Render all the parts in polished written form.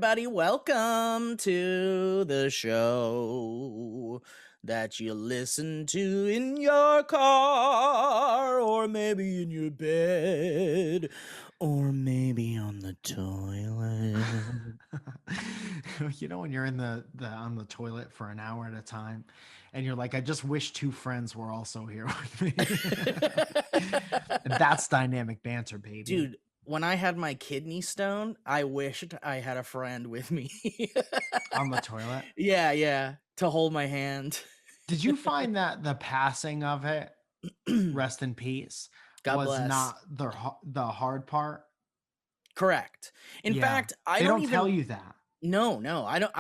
everybody. Welcome to the show that you listen to in your car, or maybe in your bed, or maybe on the toilet. You know, when you're in the on the toilet for an hour at a time and you're like, I just wish two friends were also here with me. That's dynamic banter, baby. Dude, when I had my kidney stone, I wished I had a friend with me. On the toilet? Yeah, to hold my hand. Did you find that the passing of it, rest in peace, God was bless. not the hard part? Correct. In Yeah. fact, I They don't don't even tell you that. No, I don't.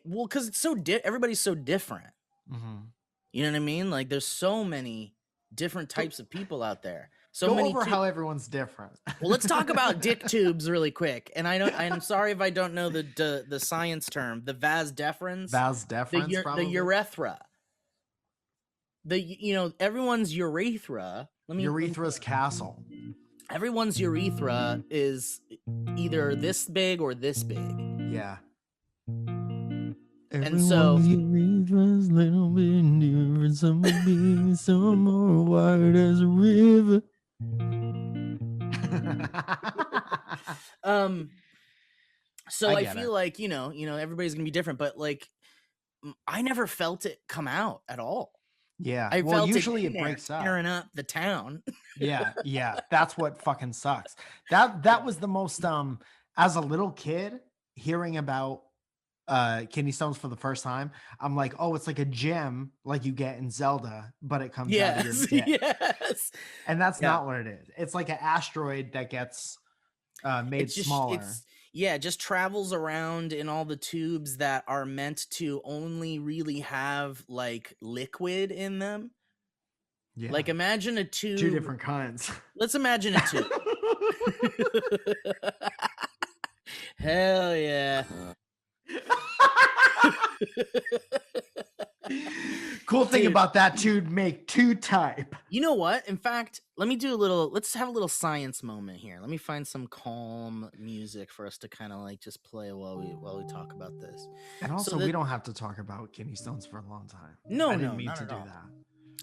Well, because it's so everybody's so different. Mhm. You know what I mean? Like, there's so many different types of people out there. So Go many. over how everyone's different. Well, let's talk about dick tubes really quick. And I'm sorry if I don't know the science term. The vas deferens. Vas deferens, The urethra. Everyone's urethra. Urethra's castle. Everyone's urethra is either this big or this big. Yeah. And so urethra's little bit different, some big, some more wide as a river. So I feel like, everybody's gonna be different, but like I never felt it come out at all. Yeah. I felt usually it breaks up. tearing up the town. Yeah. That's what fucking sucks. That was the most as a little kid hearing about kidney stones for the first time, I'm like, oh, it's like a gem like you get in Zelda, but it comes out of your dick. Yes. And that's not what it is. It's like an asteroid that gets made smaller. It just travels around in all the tubes that are meant to only really have like liquid in them. Yeah. Like, imagine a tube. Two different kinds. Let's imagine a tube. Hell yeah. Cool thing about that tube, make two type. You know what? In fact, let's have a little science moment here. Let me find some calm music for us to kind of like just play while we talk about this. And also, we don't have to talk about kidney stones for a long time. No, I didn't mean to do that.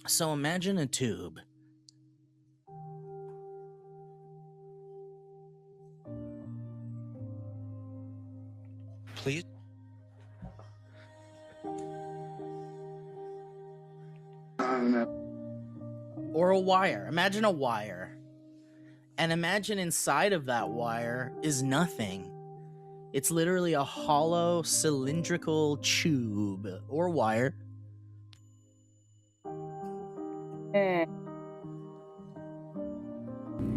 So imagine a tube. Please. Or a wire. Imagine a wire. And imagine inside of that wire is nothing. It's literally a hollow cylindrical tube or wire.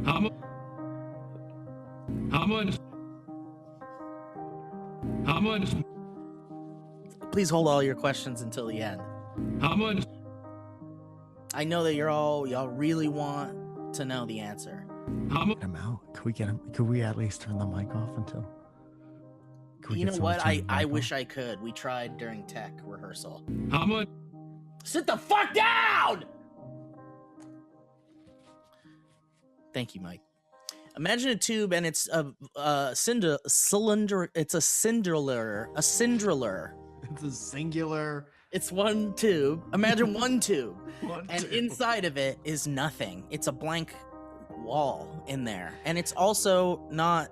How much? Please hold all your questions until the end. How much? I know that y'all really want to know the answer. How much? Get him out. Could we at least turn the mic off until? You know what? I wish I could. We tried during tech rehearsal. How much? Sit the fuck down! Thank you, Mike. Imagine a tube, and it's a cylinder. It's a cinderler. A cinderler. It's a singular. It's one tube. Imagine one tube. Inside of it is nothing. It's a blank wall in there. And it's also not,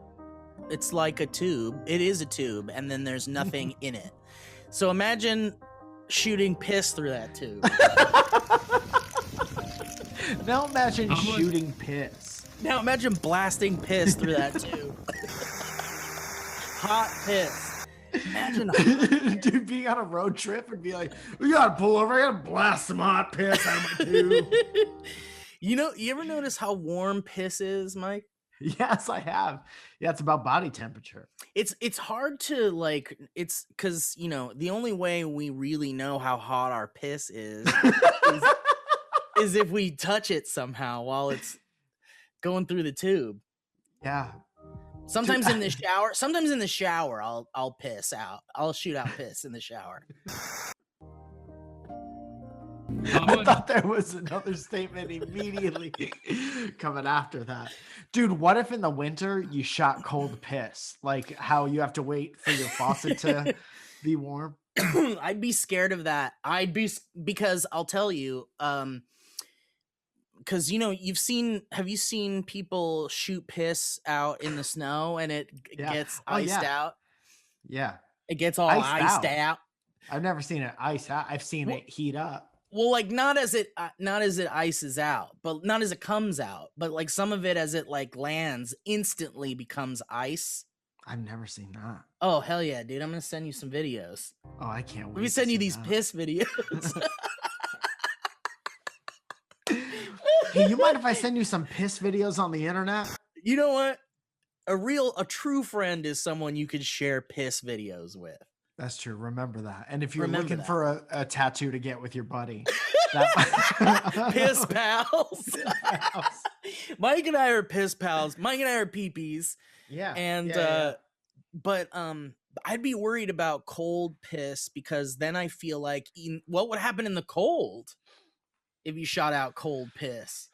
it's like a tube. It is a tube, and then there's nothing in it. So imagine shooting piss through that tube. Now imagine shooting piss. Now imagine blasting piss through that tube. Hot piss. Imagine dude being on a road trip and be like, we gotta pull over, I gotta blast some hot piss out of my tube. You ever notice how warm piss is, Mike? Yes, I have. Yeah, it's about body temperature. It's hard to like, it's because the only way we really know how hot our piss is if we touch it somehow while it's going through the tube. Yeah. Sometimes in the shower, I'll piss out. I'll shoot out piss in the shower. How I much? thought there was another statement immediately coming after that. Dude, what if in the winter you shot cold piss? Like how you have to wait for your faucet to be warm? I'd be scared of that. Because I'll tell you, because have you seen people shoot piss out in the snow and it Yeah. gets Oh, iced yeah. out? Yeah. It gets all Iced iced out. out. I've never seen it ice out. I've seen Well- it heat up. Well, like not as it ices out, but not as it comes out, but like some of it as it like lands instantly becomes ice. I've never seen that. Oh hell yeah, dude! I'm gonna send you some videos. Oh, I can't wait. Let me to send you see these that. piss videos. Hey, you mind if I send you some piss videos on the internet? You know what? A true friend is someone you could share piss videos with. That's true. Remember that. And if you're Remember looking that. for a tattoo to get with your buddy, Piss pals. Mike and I are piss pals. Mike and I are peepees. Yeah. And yeah. but I'd be worried about cold piss because then I feel like what would happen in the cold if you shot out cold piss?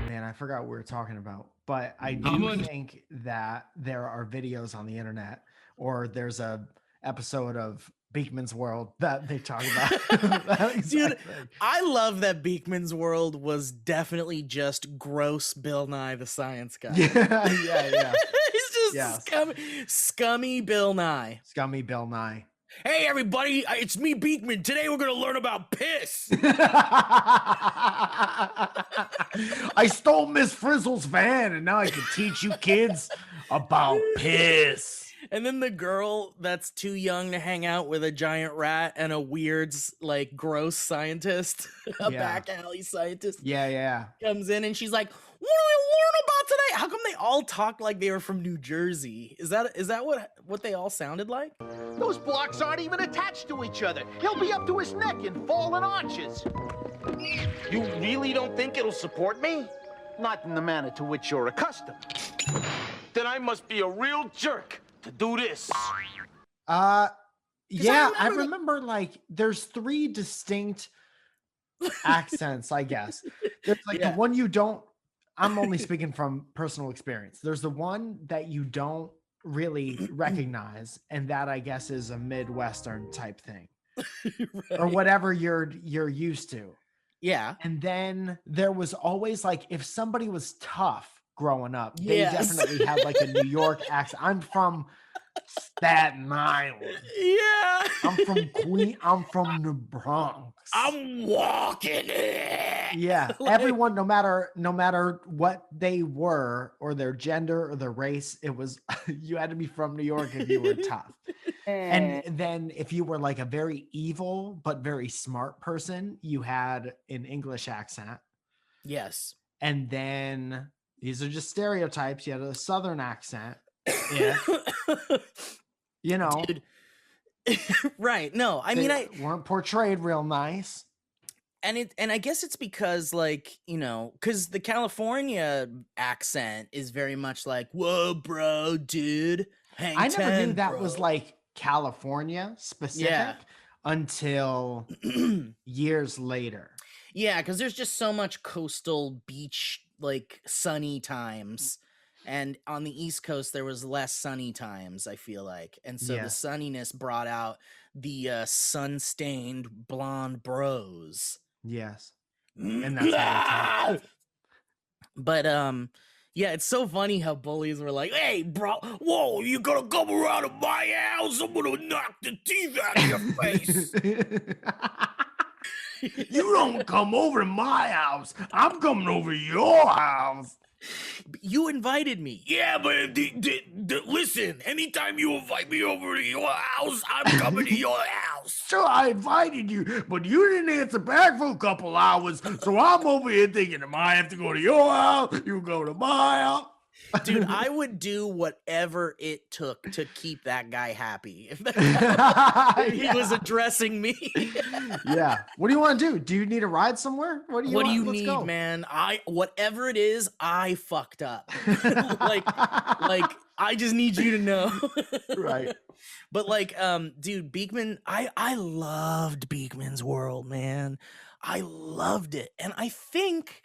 Man, I forgot what we were talking about, but I How do much? think that there are videos on the internet, or there's a episode of Beekman's World that they talk about. that exact Dude, thing. I love that Beekman's World was definitely just gross Bill Nye the Science Guy. yeah. He's just Yes. scummy Bill Nye. Scummy Bill Nye. Hey everybody, it's me Beekman. Today we're gonna learn about piss. I stole Miss Frizzle's van, and now I can teach you kids about piss. And then the girl that's too young to hang out with a giant rat and a weird, like, gross scientist, a Yeah. back alley scientist, Yeah. comes in and she's like, "What do I learn about today?" How come they all talk like they were from New Jersey? Is that what they all sounded like? Those blocks aren't even attached to each other. He'll be up to his neck in fallen arches. You really don't think it'll support me? Not in the manner to which you're accustomed. Then I must be a real jerk to do this. Yeah, I remember remember like there's 3 distinct accents, I guess. There's like Yeah. the one you don't, I'm only speaking from personal experience. There's the one that you don't really recognize, and that I guess is a Midwestern type thing. Or Right. whatever you're used to. Yeah. And then there was always like if somebody was tough growing up, they Yes. definitely had like a New York accent. I'm from Staten Island. Yeah. I'm from I'm from the Bronx. I'm walking it. Yeah, Like- everyone, no matter what they were or their gender or their race, it was you had to be from New York if you were tough. And then if you were like a very evil but very smart person, you had an English accent. Yes. And then these are just stereotypes. You had a Southern accent. Yeah, you know, Dude. Right. No, I they mean, I weren't portrayed real nice. and I guess it's because like, because the California accent is very much like, "Whoa, bro, dude." Hang I never 10, knew that bro." was like California specific until years later. Yeah, because there's just so much coastal beach, like sunny times. And on the East Coast, there was less sunny times, I feel like. And so the Yes. sunniness brought out the sun-stained blonde bros. Yes. And that's how they talk. But yeah, it's so funny how bullies were like, "Hey, bro, whoa, you gonna come around to my house? I'm gonna knock the teeth out of your face." You don't come over to my house. I'm coming over to your house. You invited me. Yeah, but listen, anytime you invite me over to your house, I'm coming to your house. Sure, I invited you, but you didn't answer back for a couple hours. So I'm over here thinking, am I have to go to your house? You go to my house. Dude, I would do whatever it took to keep that guy happy. If he was addressing me. Yeah. What do you want to do? Do you need a ride somewhere? What do you What do want? you Let's need, go. man? Whatever it is, I fucked up. like I just need you to know. Right. But like, dude, Beekman, I loved Beekman's World, man. I loved it. And I think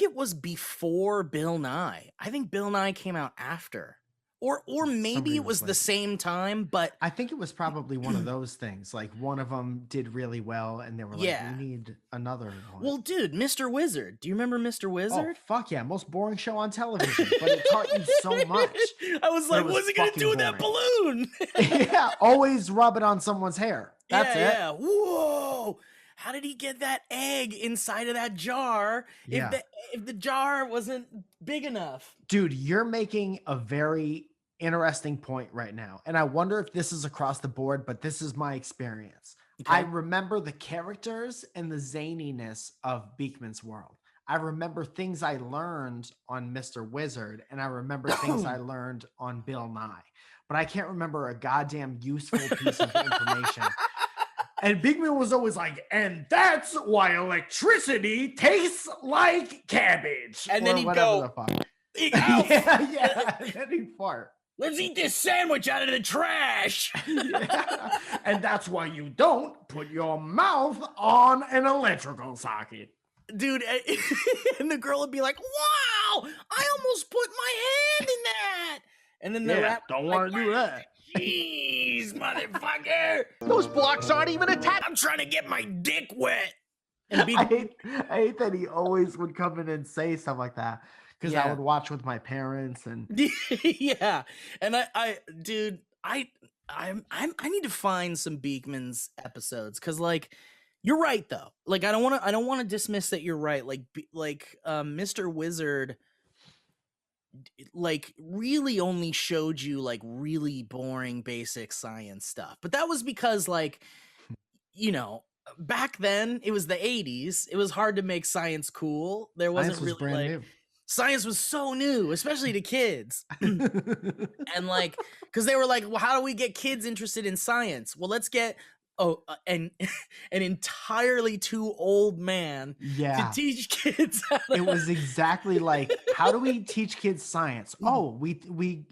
it was before Bill Nye. I think Bill Nye came out after. Or maybe Somebody it was the like- same time, but I think it was probably one of those things. Like one of them did really well, and they were like, Yeah. "We need another one." well, dude, Mr. Wizard. Do you remember Mr. oh Wizard? fuck yeah, most boring show on television, but it taught you so much. I was But it like, was what's he gonna do with that balloon? Yeah, always rub it on someone's hair. That's it. Yeah. Whoa! How did he get that egg inside of that jar Yeah. if the jar wasn't big enough? Dude, you're making a very interesting point right now. And I wonder if this is across the board, but this is my experience. I Okay. remember the characters and the zaniness of Beekman's World. I remember things I learned on Mr. Wizard, and I remember things I learned on Bill Nye. But I can't remember a goddamn useful piece of information. And Beekman was always like, and that's why electricity tastes like cabbage. And then or he'd whatever go, the fuck. Alf, yeah. And then he'd fart. let's eat this sandwich out of the trash. Yeah. And that's why you don't put your mouth on an electrical socket. Dude, and the girl would be like, wow, I almost put my hand in that. And then the rap don't like, want to do that. jeez, motherfucker. Those blocks aren't even attached. I'm trying to get my dick wet. And be I hate that he always would come in and say stuff like that, because I Yeah. would watch with my parents and yeah. And dude, I need to find some Beekman's episodes, because like you're right though. Like I don't want to dismiss that you're right. Like Mr. Wizard like really only showed you like really boring basic science stuff. But that was because like, you know, back then it was the 80s. It was hard to make science cool. There wasn't science was really brand like new. science was so new, especially to kids. And like, because they were like, well, how do we get kids interested in science? Well, let's get an entirely too old man Yeah. to teach kids how to... It was exactly like, how do we teach kids science? Oh, we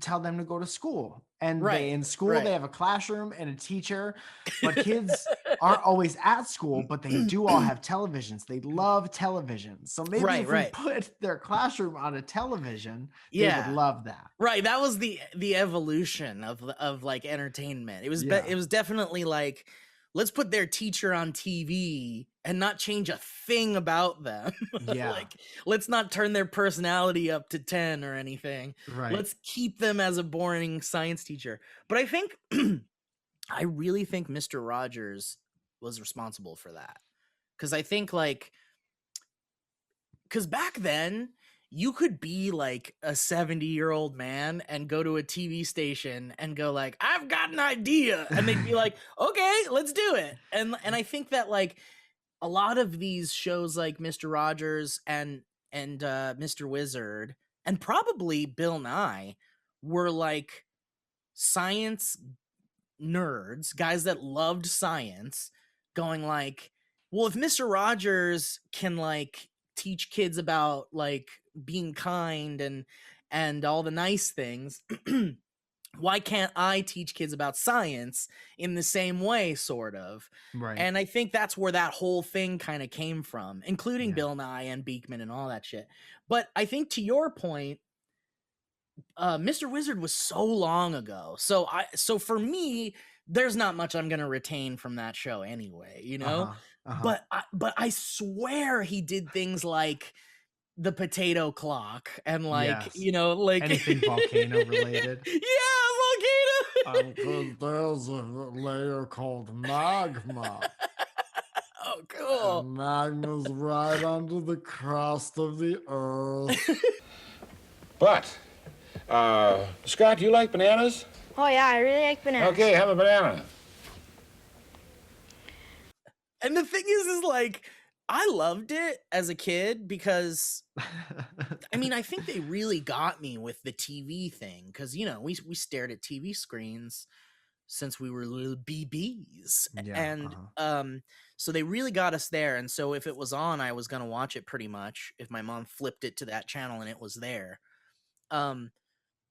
tell them to go to school. And in school, right. they have a classroom and a teacher, but kids aren't always at school, but they do all have televisions. They love television. So maybe if we put their classroom on a television, they would love that. Right. That was the evolution of like entertainment. It was it was definitely like, let's put their teacher on TV and not change a thing about them. Yeah. Like, let's not turn their personality up to 10 or anything. Right. Let's keep them as a boring science teacher. But I think, I really think Mr. Rogers was responsible for that. Because I think like, because back then, you could be like a 70-year-old man and go to a TV station and go like, I've got an idea. And they'd be like, okay, let's do it. And I think that like a lot of these shows like Mr. Rogers and Mr. Wizard and probably Bill Nye were like science nerds, guys that loved science, going like, well, if Mr. Rogers can like teach kids about like being kind and all the nice things, why can't I teach kids about science in the same way, sort of? Right. And I think that's where that whole thing kind of came from, including Bill Nye and Beekman and all that shit. But I think to your point, Mr. Wizard was so long ago. So for me, there's not much I'm gonna retain from that show anyway, you know? But I swear he did things like the potato clock and like, you know, like anything volcano related. Yeah, volcano. Because there's a layer called magma. Oh, cool. And magma's right under the crust of the earth. But, Scott, do you like bananas? Oh, yeah, I really like bananas. Okay, have a banana. And the thing is like, I loved it as a kid because, I mean, I think they really got me with the TV thing because, you know, we stared at TV screens since we were little BBs. And so they really got us there. And so if it was on, I was going to watch it pretty much if my mom flipped it to that channel and it was there.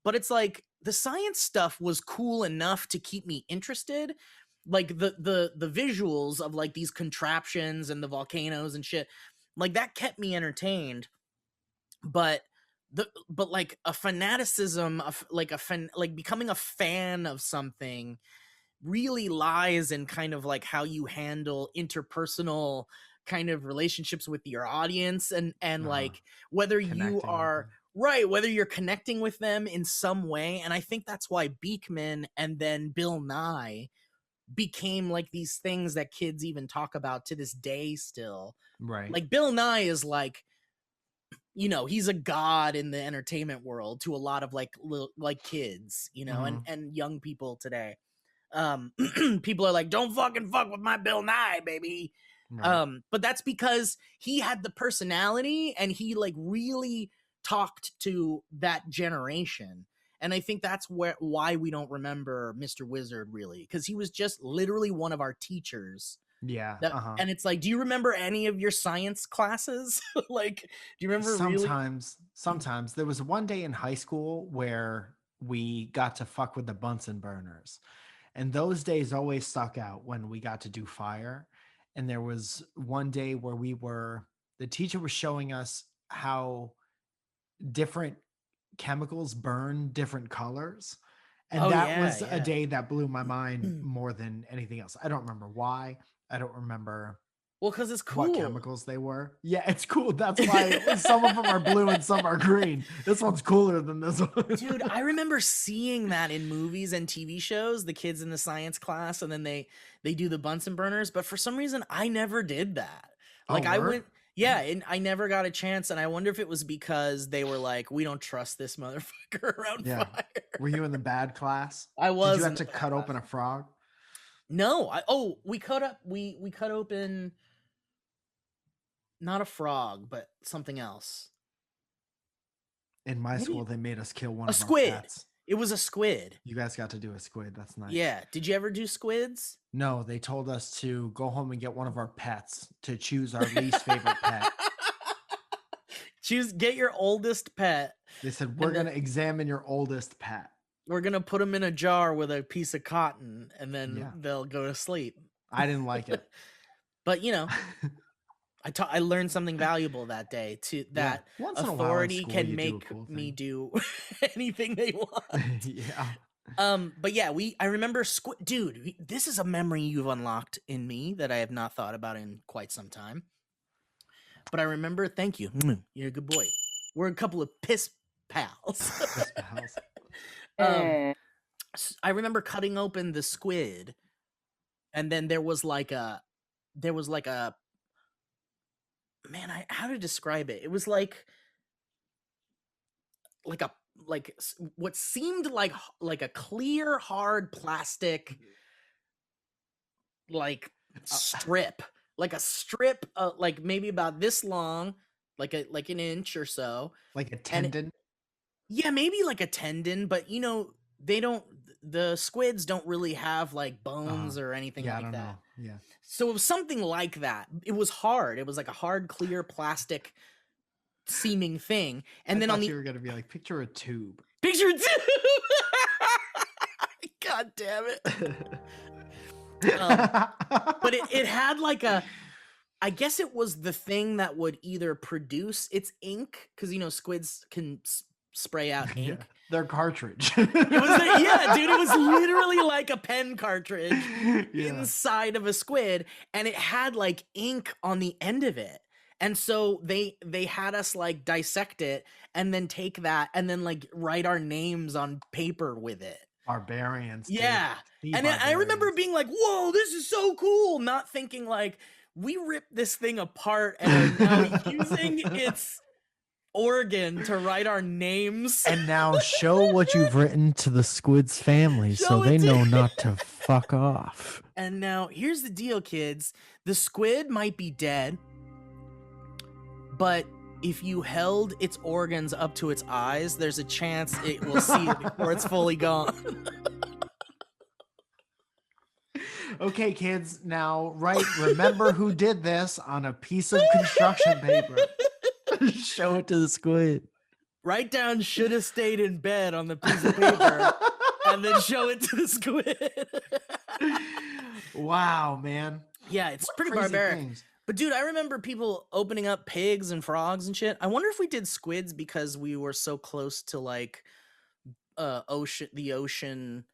But it's like the science stuff was cool enough to keep me interested. Like the visuals of like these contraptions and the volcanoes and shit, like that kept me entertained. But like a fanaticism of like like becoming a fan of something really lies in kind of like how you handle interpersonal kind of relationships with your audience, and like whether you Connecting with are them. right, whether you're connecting with them in some way. And I think that's why Beekman and then Bill Nye became like these things that kids even talk about to this day still. Right. Like Bill Nye is like, you know, he's a god in the entertainment world to a lot of like like kids, you know, and young people today. People are like, don't fucking fuck with my Bill Nye, baby. Right. But that's because he had the personality and he like really talked to that generation. And I think that's why we don't remember Mr. Wizard really, because he was just literally one of our teachers. Yeah. And it's like, do you remember any of your science classes? Like, do you remember Sometimes there was one day in high school where we got to fuck with the Bunsen burners. And those days always stuck out when we got to do fire. And there was one day where the teacher was showing us how different chemicals burn different colors. And that was a day that blew my mind more than anything else. I don't remember why. I don't remember because it's cool what chemicals they were. Yeah, it's cool. That's why some of them are blue and some are green. This one's cooler than this one. Dude, I remember seeing that in movies and TV shows, the kids in the science class, and then they do the Bunsen burners. But for some reason, I never did that. Like I went, yeah, and I never got a chance. And I wonder if it was because they were like, we don't trust this motherfucker around fire. Were you in the bad class? I was. Did you have to cut open a frog? No, we cut open not a frog, but something else. In my school, they made us kill one a of squid. Our pets. It was a squid. You guys got to do a squid. That's nice. Yeah. Did you ever do squids? No, they told us to go home and get one of our pets to choose our least favorite pet. Get your oldest pet. They said, we're going to examine your oldest pet. We're going to put them in a jar with a piece of cotton and then they'll go to sleep. I didn't like it. But, you know, I learned something valuable that day too, that authority can make me do anything they want. But yeah, I remember dude, this is a memory you've unlocked in me that I have not thought about in quite some time. But I remember, thank you. You're a good boy. We're a couple of piss pals. I remember cutting open the squid, and then there was like a man, how to describe it? It was like what seemed like a clear, hard plastic like strip, like a strip, like maybe about this long, like an inch or so, like a tendon. Yeah, maybe like a tendon, but you know, the squids don't really have like bones or anything like that. Know. Yeah. So it was something like that. It was hard. It was like a hard, clear plastic seeming thing. And then on you were going to be like, picture a tube. Picture a tube. God damn it. But it had like I guess it was the thing that would either produce its ink, because you know squids can spray out ink. Their cartridge. It was dude, it was literally like a pen cartridge inside of a squid, and it had like ink on the end of it. And so they had us like dissect it and then take that and then like write our names on paper with it. Barbarians. Yeah. And I remember being like, whoa, this is so cool. Not thinking like, we ripped this thing apart and are now using its organ to write our names. And now show what you've written to the squid's family so they know not to fuck off. And now here's the deal, kids. The squid might be dead, but if you held its organs up to its eyes, there's a chance it will see it before it's fully gone. Okay, kids, now remember who did this on a piece of construction paper. Show it to the squid. Write down "should have stayed in bed" on the piece of paper, and then show it to the squid. Wow, man. Yeah, it's What pretty crazy barbaric. things. But dude, I remember people opening up pigs and frogs and shit. I wonder if we did squids because we were so close to like the ocean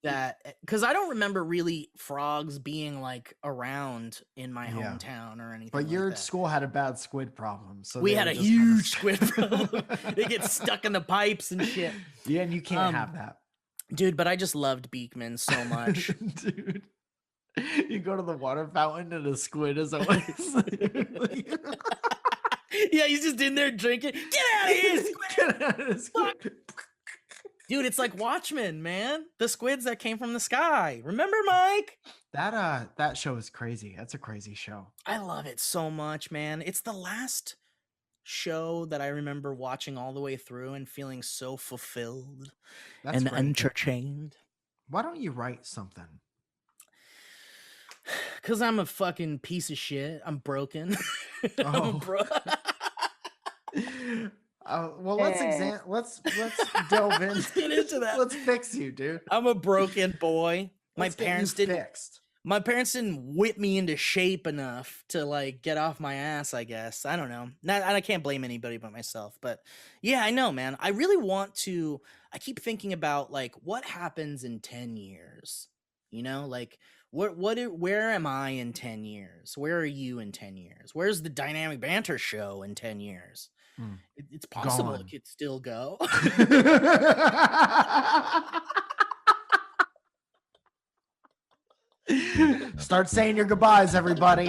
that, because I don't remember really frogs being like around in my Yeah. hometown or anything. But like your that. school had a bad squid problem, so We they had were a just kinda huge stuck. squid problem. They get stuck in the pipes and shit. Yeah, and you can't have that. Dude, but I just loved Beekman so much. Dude. You go to the water fountain and a squid is always Yeah, he's just in there drinking. Get out of here, squid! Get out of this squid. Dude, it's like Watchmen, man. The squids that came from the sky. Remember, Mike? That show is crazy. That's a crazy show. I love it so much, man. It's the last show that I remember watching all the way through and feeling so fulfilled That's and great. entertained. Why don't you write something? Because I'm a fucking piece of shit. I'm broken. Oh. Well, let's delve in. Let's get into that. Let's fix you, dude. I'm a broken boy. Let's get you fixed. My parents didn't whip me into shape enough to like get off my ass, I guess. I don't know. I can't blame anybody but myself. But yeah, I know, man. I really want to. I keep thinking about like what happens in 10 years. You know, like where am I in 10 years? Where are you in 10 years? Where's the Dynamic Banter show in 10 years? It's possible Gone. it could still go. Start saying your goodbyes, everybody.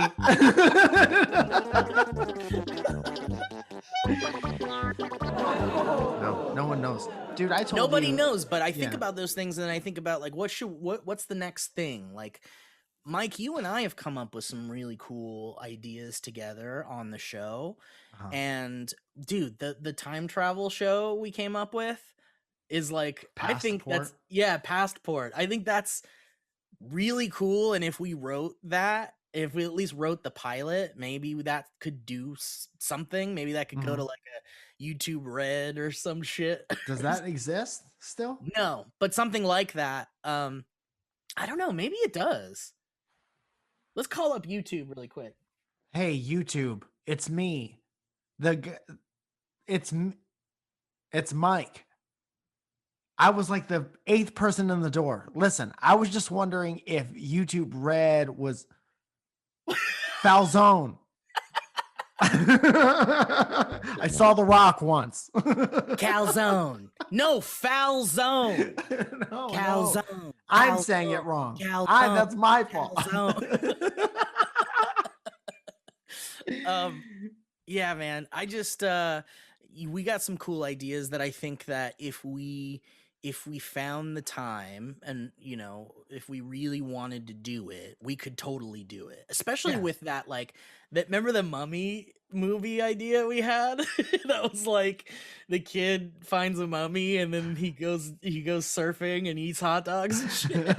No one knows. Dude, I told Nobody you. knows, but I think Yeah. about those things and I think about like what's the next thing? Like Mike, you and I have come up with some really cool ideas together on the show. Uh-huh. And dude, the time travel show we came up with is like I think that's Passport. I think that's really cool, and if we at least wrote the pilot, maybe that could do something. Maybe that could go to like a YouTube Red or some shit. Does that exist still? No, but something like that. I don't know. Maybe it does. Let's call up YouTube really quick. Hey, YouTube, it's me. It's Mike. I was like the 8th person in the door. Listen, I was just wondering if YouTube Red was Falzone. I saw The Rock once. Calzone. No, Falzone. No, Calzone. no. I'm saying it wrong. Calzone. That's my fault. Yeah, man. I just we got some cool ideas that I think that if we found the time and if we really wanted to do it, we could totally do it. Especially with that remember the Mummy movie idea we had? That was like the kid finds a mummy and then he goes surfing and eats hot dogs and shit.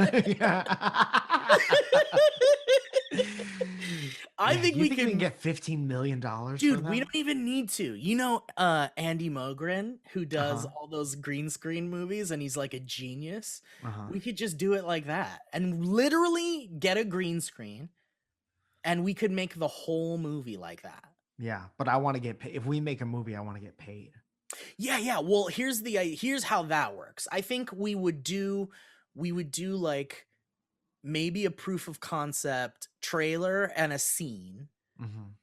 I think we can get $15 million. Dude, we don't even need to. Andy Mogren, who does all those green screen movies, and he's like a genius. We could just do it like that and literally get a green screen, and we could make the whole movie like that. Yeah, but I want to get paid. If we make a movie, I want to get paid. Yeah. Well, here's how that works. I think we would do like maybe a proof of concept trailer and a scene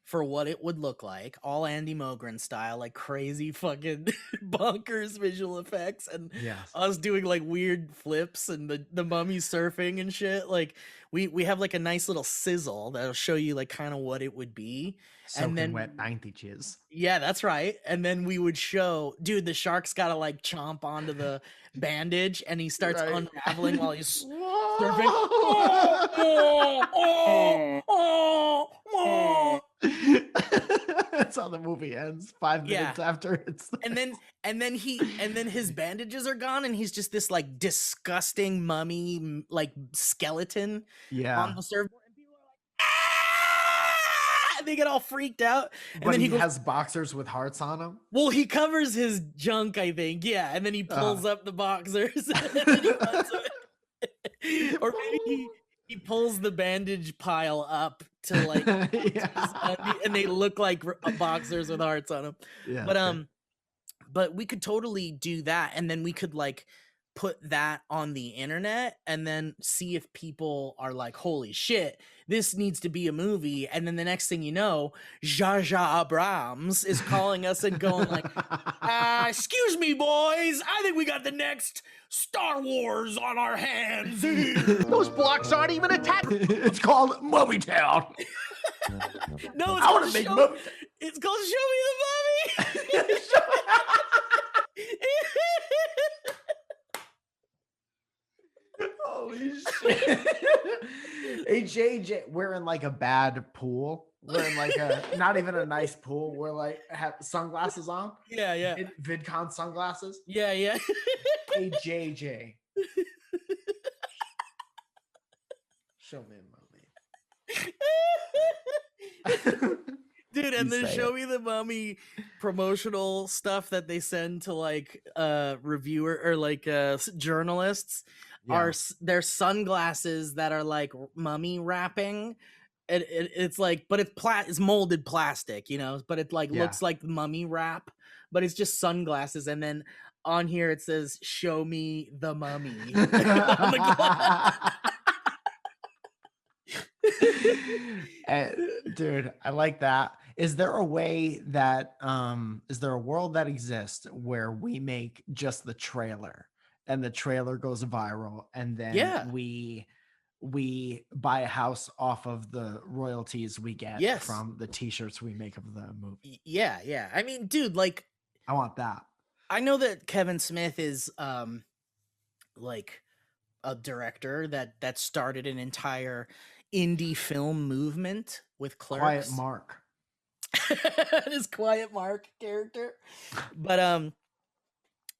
for what it would look like, all Andy Mogren style, like crazy fucking bonkers visual effects, and us doing like weird flips and the mummy surfing and shit. Like we have like a nice little sizzle that'll show you like kind of what it would be. Soaking and then wet 90s. Yeah, that's right. And then we would show, dude, the shark's gotta like chomp onto the bandage and he starts unraveling while he's surfing. That's how the movie ends. 5 minutes after it's and then his bandages are gone and he's just this like disgusting mummy like skeleton on the surfboard. they get all freaked out, and But then he he goes, has boxers with hearts on them. well, he covers his junk, I think, yeah, and then he pulls up the boxers, and then he runs away. Or maybe he pulls the bandage pile up to like, and they look like boxers with hearts on them. Yeah. But we could totally do that, and then we could like put that on the internet and then see if people are like, holy shit, this needs to be a movie. And then the next thing you know, Jar Jar Abrams is calling us and going like, excuse me, boys, I think we got the next Star Wars on our hands. Those blocks aren't even attached. It's called Mummy Town. No, I want to make Mummy. it's called Show Me the Mummy. Holy shit. Hey, JJ, we're in like a bad pool. We're in like a, not even a nice pool. We're like, have sunglasses on. Yeah. VidCon sunglasses. Yeah. Hey, JJ. Show me a movie. Dude, and You the say Show it. Me the Mummy promotional stuff that they send to like reviewer or like journalists are their sunglasses that are like mummy wrapping. It's like, but it's molded plastic, you know, but it like looks like mummy wrap, but it's just sunglasses. And then on here it says "Show Me the Mummy" on the glass. Dude, I like that. Is there a way that is there a world that exists where we make just the trailer and the trailer goes viral and then we buy a house off of the royalties we get from the t-shirts we make of the movie? Yeah. I mean, dude, like I want that. I know that Kevin Smith is like a director that started an entire indie film movement with Clerks. Quiet Mark. His Quiet Mark character. But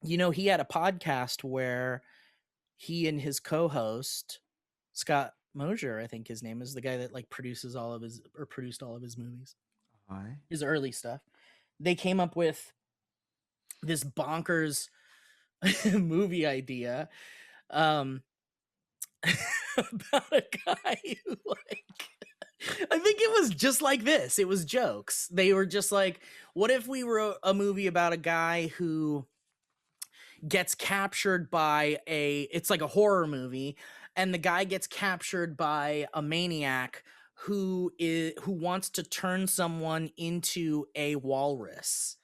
you know, he had a podcast where he and his co-host Scott Mosier, I think his name is, the guy that like produced all of his movies. His early stuff. They came up with this bonkers movie idea about a guy who like, I think it was just like this. It was jokes. They were just like, what if we wrote a movie about a guy who gets captured by it's like a horror movie, and the guy gets captured by a maniac who wants to turn someone into a walrus.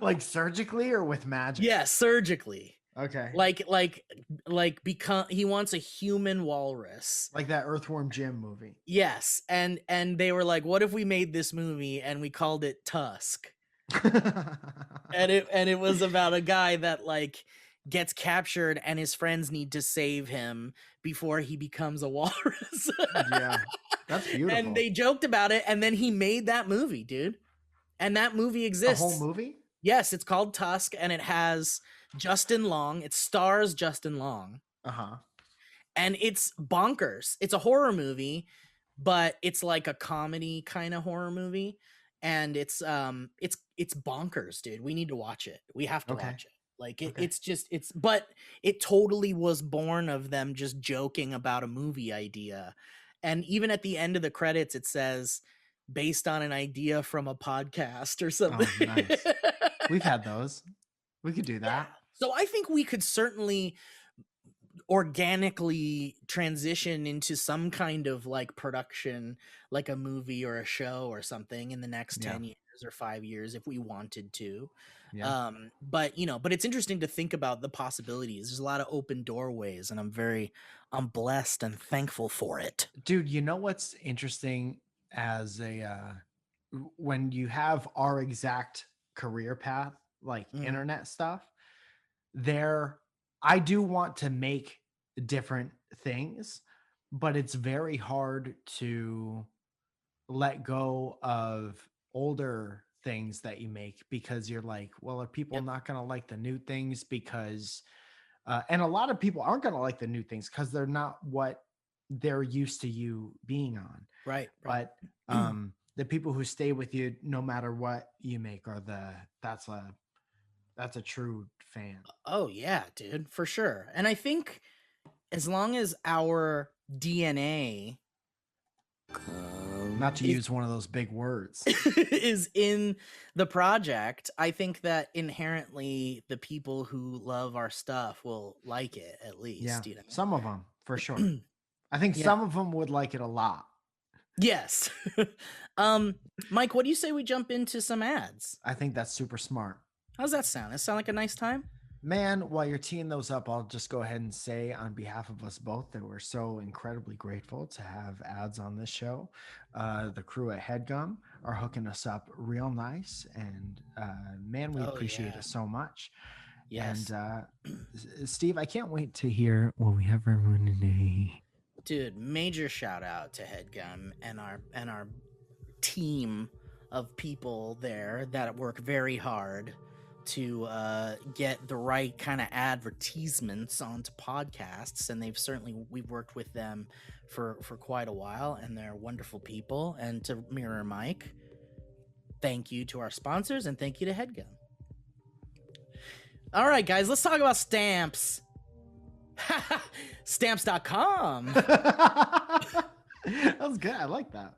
Like surgically or with magic? Yeah, surgically. Okay. Like become, he wants a human walrus. Like that Earthworm Jim movie. Yes, and they were like, what if we made this movie and we called it Tusk? and it was about a guy that like gets captured and his friends need to save him before he becomes a walrus. Yeah. That's beautiful. And they joked about it, and then he made that movie, dude. And that movie exists. The whole movie? Yes, it's called Tusk, and it has Justin Long. It stars Justin Long. Uh-huh. And it's bonkers. It's a horror movie, but it's like a comedy kind of horror movie. And it's bonkers, dude. We need to watch it. We have to watch it. Like but it totally was born of them just joking about a movie idea. And even at the end of the credits, it says, based on an idea from a podcast or something. Oh, nice. We've had those. We could do that. Yeah. So I think we could certainly organically transition into some kind of like production, like a movie or a show or something in the next 10 years or 5 years if we wanted to. Yeah. But it's interesting to think about the possibilities. There's a lot of open doorways, and I'm blessed and thankful for it. Dude, you know what's interesting as when you have our exact career path, like internet stuff, I do want to make different things, but it's very hard to let go of older things that you make because you're like, well, are people not going to like the new things? Because and a lot of people aren't going to like the new things because they're not what they're used to you being on. Right. But the people who stay with you no matter what you make are that's a true fan. Oh yeah, dude, for sure. And I think as long as our DNA Not to use one of those big words. is in the project, I think that inherently the people who love our stuff will like it at least. Yeah, You know? some of them for sure. I think Yeah. some of them would like it a lot. Yes. Mike, what do you say we jump into some ads? I think that's super smart. How's that sound? Does it sound like a nice time? Man, while you're teeing those up, I'll just go ahead and say on behalf of us both that we're so incredibly grateful to have ads on this show. The crew at HeadGum are hooking us up real nice, and man, we appreciate it so much. Yes. And Steve, I can't wait to hear what we have for everyone today. Dude, major shout out to HeadGum and our team of people there that work very hard to get the right kind of advertisements onto podcasts, and we've worked with them for quite a while, and they're wonderful people. And to mirror Mike, thank you to our sponsors, and thank you to HeadGum. All right, guys, let's talk about stamps. Stamps.com. That was good. I like that.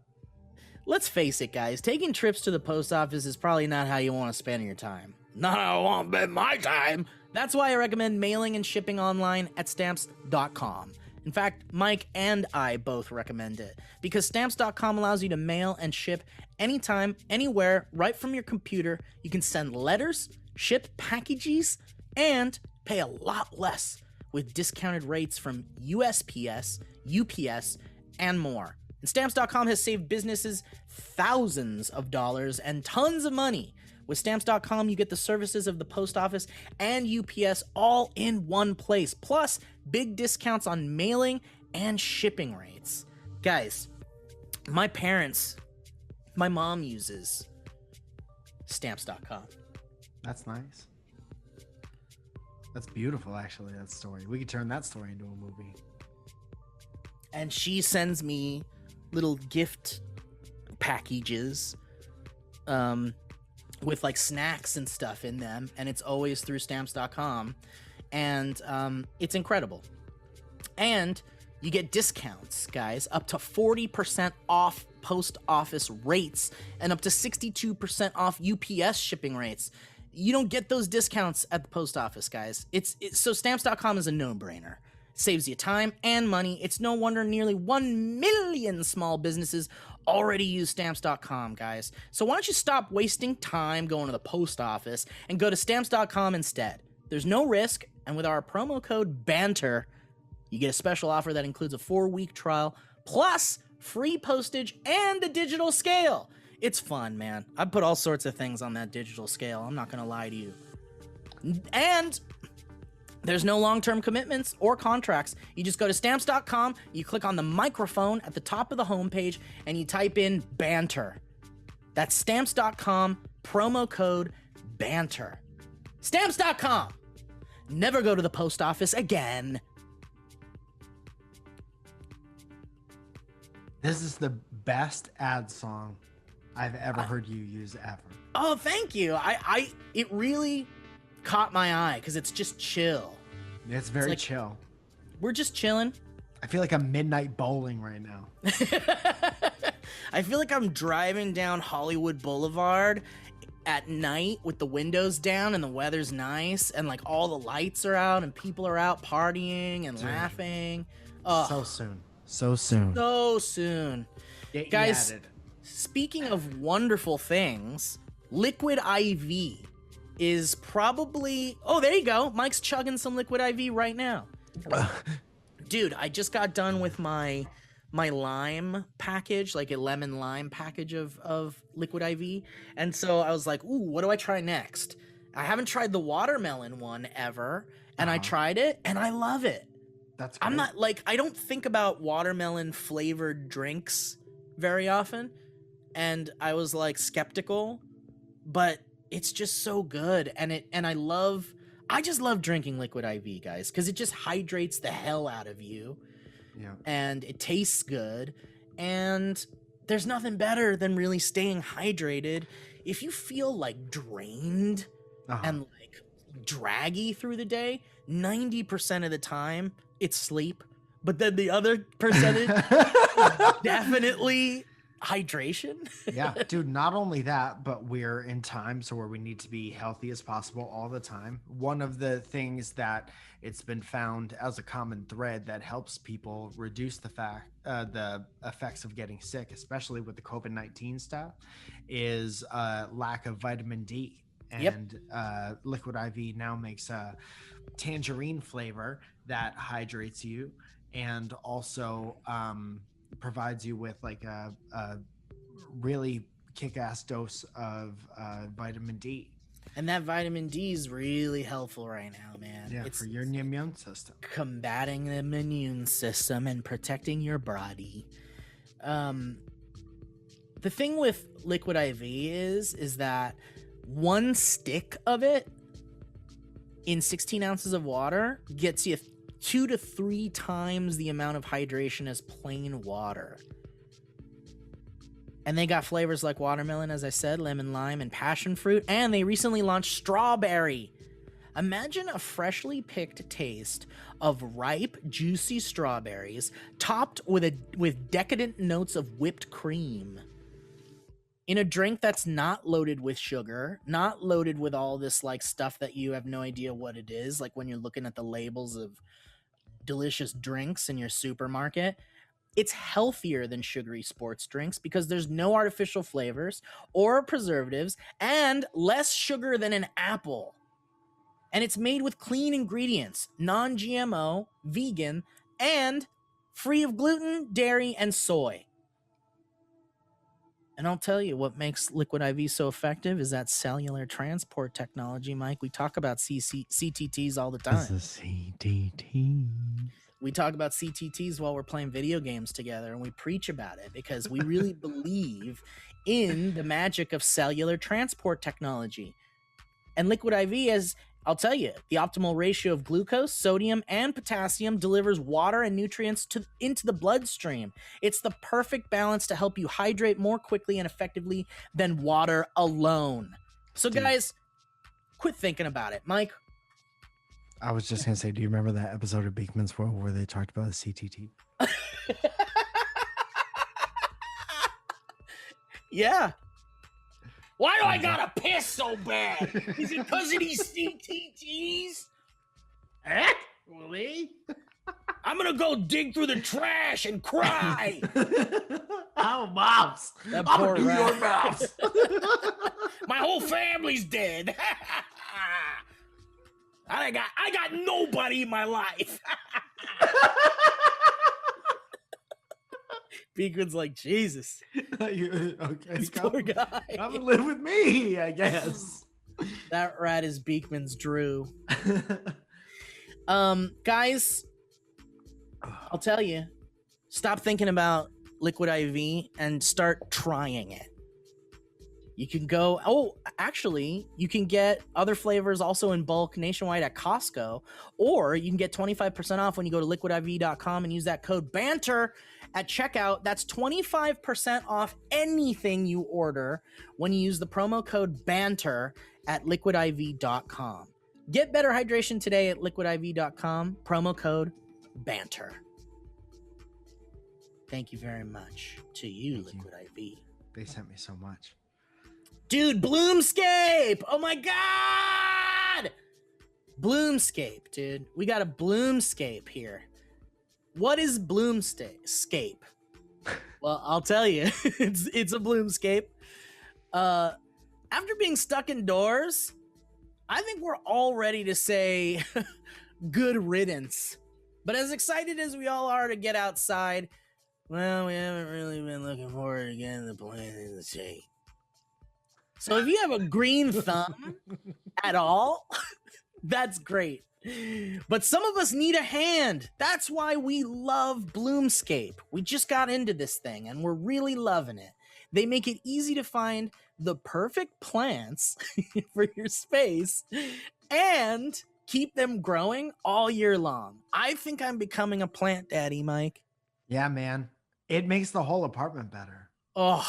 Let's face it, guys, taking trips to the post office is probably not how you want to spend your time. Not how I want to spend my time. That's why I recommend mailing and shipping online at Stamps.com. In fact, Mike and I both recommend it because Stamps.com allows you to mail and ship anytime, anywhere, right from your computer. You can send letters, ship packages, and pay a lot less with discounted rates from USPS, UPS, and more. And Stamps.com has saved businesses thousands of dollars and tons of money. With Stamps.com, you get the services of the post office and UPS all in one place, plus big discounts on mailing and shipping rates. Guys, my mom uses Stamps.com. That's nice. That's beautiful, actually, that story. We could turn that story into a movie. And she sends me little gift packages with like snacks and stuff in them, and it's always through Stamps.com, and it's incredible. And you get discounts, guys, up to 40% off post office rates and up to 62% off UPS shipping rates. You don't get those discounts at the post office, guys. So Stamps.com is a no-brainer. Saves you time and money. It's no wonder nearly 1 million small businesses already use Stamps.com, guys. So why don't you stop wasting time going to the post office and go to Stamps.com instead? There's no risk, and with our promo code BANTER, you get a special offer that includes a 4-week trial, plus free postage and a digital scale. It's fun, man. I put all sorts of things on that digital scale. I'm not going to lie to you. And there's no long-term commitments or contracts. You just go to Stamps.com, you click on the microphone at the top of the homepage, and you type in BANTER. That's Stamps.com, promo code BANTER. Stamps.com. Never go to the post office again. This is the best ad song I've ever heard you use ever. Oh, thank you. It really caught my eye because it's just chill. It's very like, chill. We're just chilling. I feel like I'm midnight bowling right now. I feel like I'm driving down Hollywood Boulevard at night with the windows down and the weather's nice and like all the lights are out and people are out partying and laughing. Oh, so soon. So soon. So soon. Get Guys, added. Speaking of wonderful things, Liquid IV is probably... Oh, there you go. Mike's chugging some Liquid IV right now. Dude, I just got done with my lime package, like a lemon lime package of Liquid IV. And so I was like, ooh, what do I try next? I haven't tried the watermelon one ever. And I tried it and I love it. That's great. I'm not like, I don't think about watermelon flavored drinks very often. And I was like skeptical, but it's just so good. And I just love drinking Liquid IV, guys, because it just hydrates the hell out of you. Yeah. and it tastes good, and there's nothing better than really staying hydrated. If you feel like drained and like draggy through the day, 90% of the time it's sleep, but then the other percentage definitely hydration. Yeah, dude, not only that, but we're in times where we need to be healthy as possible all the time. One of the things that it's been found as a common thread that helps people reduce the effects of getting sick, especially with the COVID-19 stuff, is lack of vitamin D. And Liquid IV now makes a tangerine flavor that hydrates you and also provides you with like a really kick-ass dose of vitamin D. And that vitamin D is really helpful right now, man. Yeah, it's for your immune system. Combating the immune system and protecting your body. The thing with Liquid IV is that one stick of it in 16 ounces of water gets you 2 to 3 times the amount of hydration as plain water. And they got flavors like watermelon, as I said, lemon, lime, and passion fruit. And they recently launched strawberry. Imagine a freshly picked taste of ripe, juicy strawberries topped with decadent notes of whipped cream. In a drink that's not loaded with sugar, not loaded with all this like stuff that you have no idea what it is, like when you're looking at the labels of delicious drinks in your supermarket. It's healthier than sugary sports drinks because there's no artificial flavors or preservatives and less sugar than an apple. And it's made with clean ingredients, non-GMO, vegan, and free of gluten, dairy, and soy. And I'll tell you what makes Liquid IV so effective is that cellular transport technology, Mike. We talk about CTTs all the time. This is CTT. We talk about CTTs while we're playing video games together, and we preach about it because we really believe in the magic of cellular transport technology. And Liquid IV is, I'll tell you, the optimal ratio of glucose, sodium, and potassium delivers water and nutrients into the bloodstream. It's the perfect balance to help you hydrate more quickly and effectively than water alone. So, guys, quit thinking about it. Mike? I was just going to say, do you remember that episode of Beekman's World where they talked about a CTT? Yeah. Why do I gotta piss so bad? Is it because of these CTTs? Really? I'm gonna go dig through the trash and cry. Oh, mouse. That poor New rat. York mouse. My whole family's dead. I got nobody in my life. Beacon's like, Jesus. Okay, This poor guy. Come and live with me, I guess. That rat is Beekman's Drew. Guys, I'll tell you, stop thinking about Liquid IV and start trying it. You can go, actually, you can get other flavors also in bulk nationwide at Costco, or you can get 25% off when you go to liquidiv.com and use that code BANTER at checkout. That's 25% off anything you order when you use the promo code BANTER at liquidiv.com. Get better hydration today at liquidiv.com, promo code BANTER. Thank you very much to you, Liquid IV. They sent me so much. Dude, Bloomscape! Oh my god! Bloomscape, dude. We got a Bloomscape here. What is Bloomscape? Well, I'll tell you. It's a Bloomscape. After being stuck indoors, I think we're all ready to say good riddance. But as excited as we all are to get outside, well, we haven't really been looking forward to getting the plant in the shade. So if you have a green thumb at all, that's great. But some of us need a hand. That's why we love Bloomscape. We just got into this thing and we're really loving it. They make it easy to find the perfect plants for your space and keep them growing all year long. I think I'm becoming a plant daddy, Mike. Yeah, man. It makes the whole apartment better. Oh,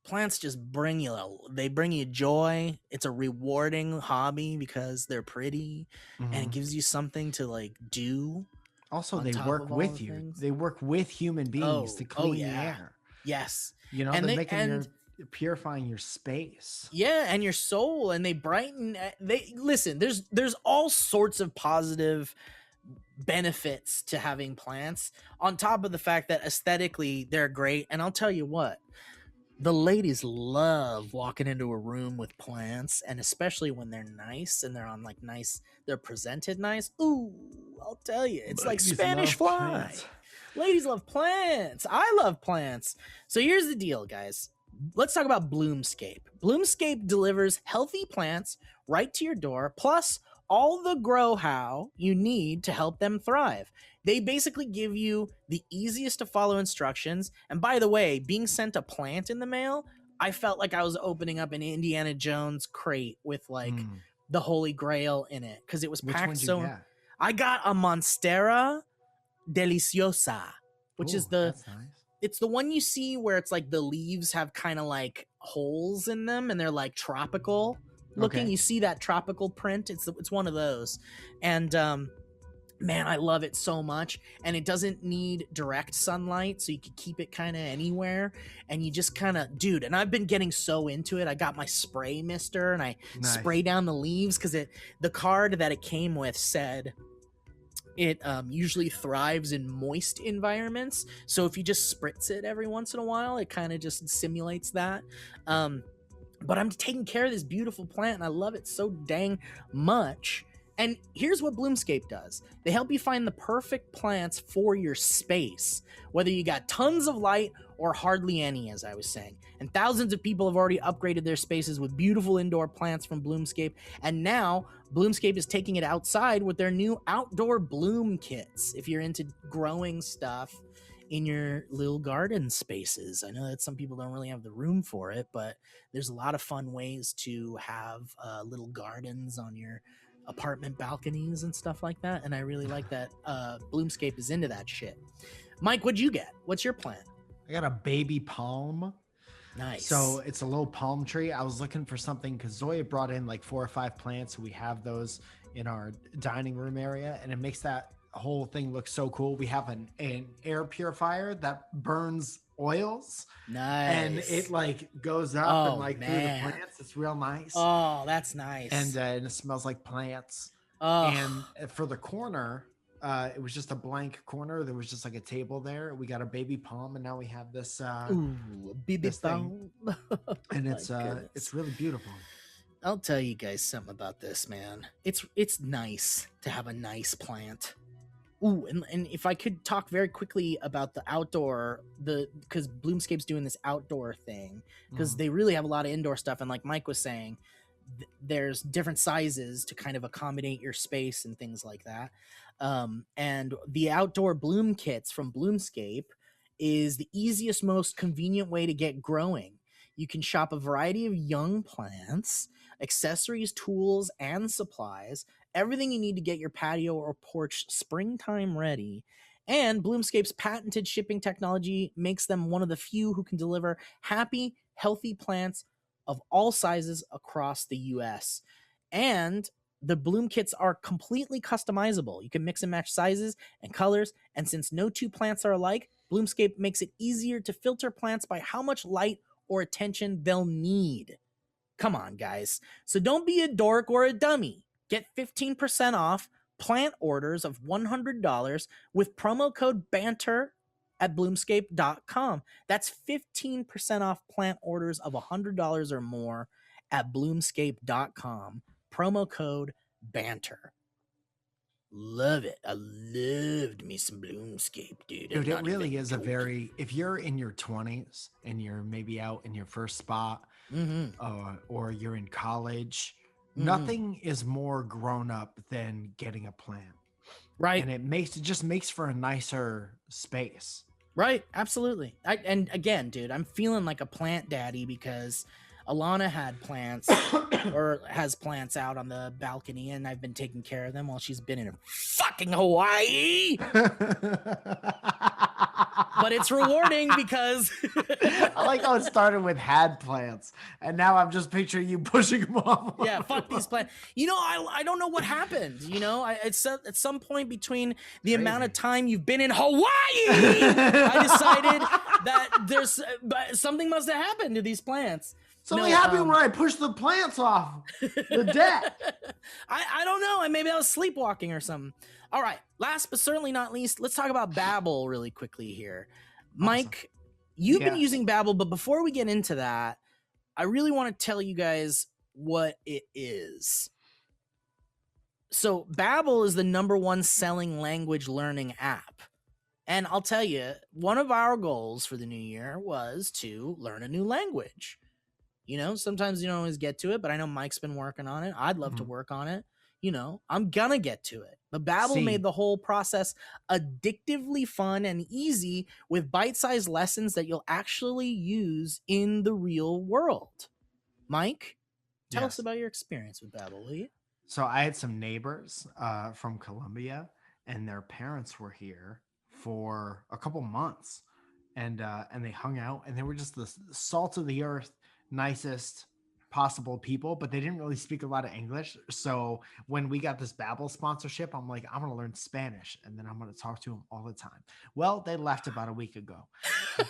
plants just bring they bring you joy. It's a rewarding hobby because they're pretty and it Mhm. gives you something to like do Also, on they top work of all the with you. things. They work with human beings to Oh clean the yeah. air. Yes. You know, And they're they making and purifying your space. yeah, and your soul, and they brighten. They listen. There's all sorts of positive benefits to having plants. On top of the fact that aesthetically they're great, and I'll tell you what, the ladies love walking into a room with plants, and especially when they're nice and they're on like nice, they're presented nice. Ooh, I'll tell you, it's like Ladies Spanish love fly. plants. Ladies love plants. I love plants. So here's the deal, guys. Let's talk about Bloomscape. Bloomscape delivers healthy plants right to your door, plus all the grow how you need to help them thrive. They basically give you the easiest to follow instructions. And by the way, being sent a plant in the mail, I felt like I was opening up an Indiana Jones crate with like Mm. the Holy Grail in it because it was Which packed one'd you so. get? I got a Monstera Deliciosa, which is Ooh, the that's nice. it's the one you see where it's like the leaves have kind of like holes in them and they're like tropical looking. Okay. You see that tropical print? It's one of those. And man, I love it so much. And it doesn't need direct sunlight, so you can keep it kind of anywhere. And you just kind of, dude, and I've been getting so into it. I got my spray mister and I Nice. spray down the leaves because the card that it came with said it usually thrives in moist environments. So if you just spritz it every once in a while, it kind of just simulates that. But I'm taking care of this beautiful plant and I love it so dang much. And here's what Bloomscape does. They help you find the perfect plants for your space, whether you got tons of light or hardly any, as I was saying. And thousands of people have already upgraded their spaces with beautiful indoor plants from Bloomscape. And now Bloomscape is taking it outside with their new outdoor bloom kits. If you're into growing stuff in your little garden spaces. I know that some people don't really have the room for it, but there's a lot of fun ways to have little gardens on your apartment balconies and stuff like that. And I really like that Bloomscape is into that shit. Mike, what'd you get? What's your plan? I got a baby palm. Nice. So it's a little palm tree. I was looking for something because Zoya brought in like 4 or 5 plants. We have those in our dining room area, and it makes that whole thing look so cool. We have an air purifier that burns oils. Nice. And it like goes up and like through the plants. It's real nice. Oh, that's nice. And it smells like plants. Oh. And for the corner, it was just a blank corner. There was just like a table there. We got a baby palm, and now we have this Ooh, baby this thing. palm. And My it's really beautiful. I'll tell you guys something about this, man. It's nice to have a nice plant. Ooh, and if I could talk very quickly about the outdoor, because Bloomscape's doing this outdoor thing, because they really have a lot of indoor stuff, and like Mike was saying, there's different sizes to kind of accommodate your space and things like that. And the outdoor bloom kits from Bloomscape is the easiest, most convenient way to get growing. You can shop a variety of young plants, accessories, tools, and supplies, everything you need to get your patio or porch springtime ready. And Bloomscape's patented shipping technology makes them one of the few who can deliver happy, healthy plants of all sizes across the US. And the bloom kits are completely customizable. You can mix and match sizes and colors. And since no two plants are alike, Bloomscape makes it easier to filter plants by how much light or attention they'll need. Come on, guys. So don't be a dork or a dummy. Get 15% off plant orders of $100 with promo code BANTER at bloomscape.com. That's 15% off plant orders of $100 or more at bloomscape.com. Promo code BANTER. Love it. I loved me some Bloomscape, dude. Dude, it really is if you're in your 20s and you're maybe out in your first spot, or you're in college, nothing is more grown up than getting a plant. Right. And it just makes for a nicer space. Right. Absolutely. And again, dude, I'm feeling like a plant daddy because Alana had plants or has plants out on the balcony, and I've been taking care of them while she's been in fucking Hawaii. but it's rewarding because I like how it started with had plants, and now I'm just picturing you pushing them off. yeah, fuck these plants. You know, I don't know what happened. You know, it's at some point between the amount of time you've been in Hawaii, I decided that but something must have happened to these plants. Something happened when I pushed the plants off the deck. I don't know. Maybe I was sleepwalking or something. All right. Last but certainly not least, let's talk about Babbel really quickly here. Mike, you've been using Babbel, but before we get into that, I really want to tell you guys what it is. So Babbel is the #1 selling language learning app. And I'll tell you, one of our goals for the new year was to learn a new language. You know, sometimes you don't always get to it, but I know Mike's been working on it. I'd love to work on it. You know, I'm gonna get to it. But Babbel made the whole process addictively fun and easy with bite-sized lessons that you'll actually use in the real world. Mike, tell us about your experience with Babbel, will you? So I had some neighbors from Colombia, and their parents were here for a couple months, and they hung out, and they were just the salt of the earth, nicest possible people, but they didn't really speak a lot of English. So when we got this Babbel sponsorship, I'm like, I'm going to learn Spanish, and then I'm going to talk to them all the time. Well, they left about a week ago,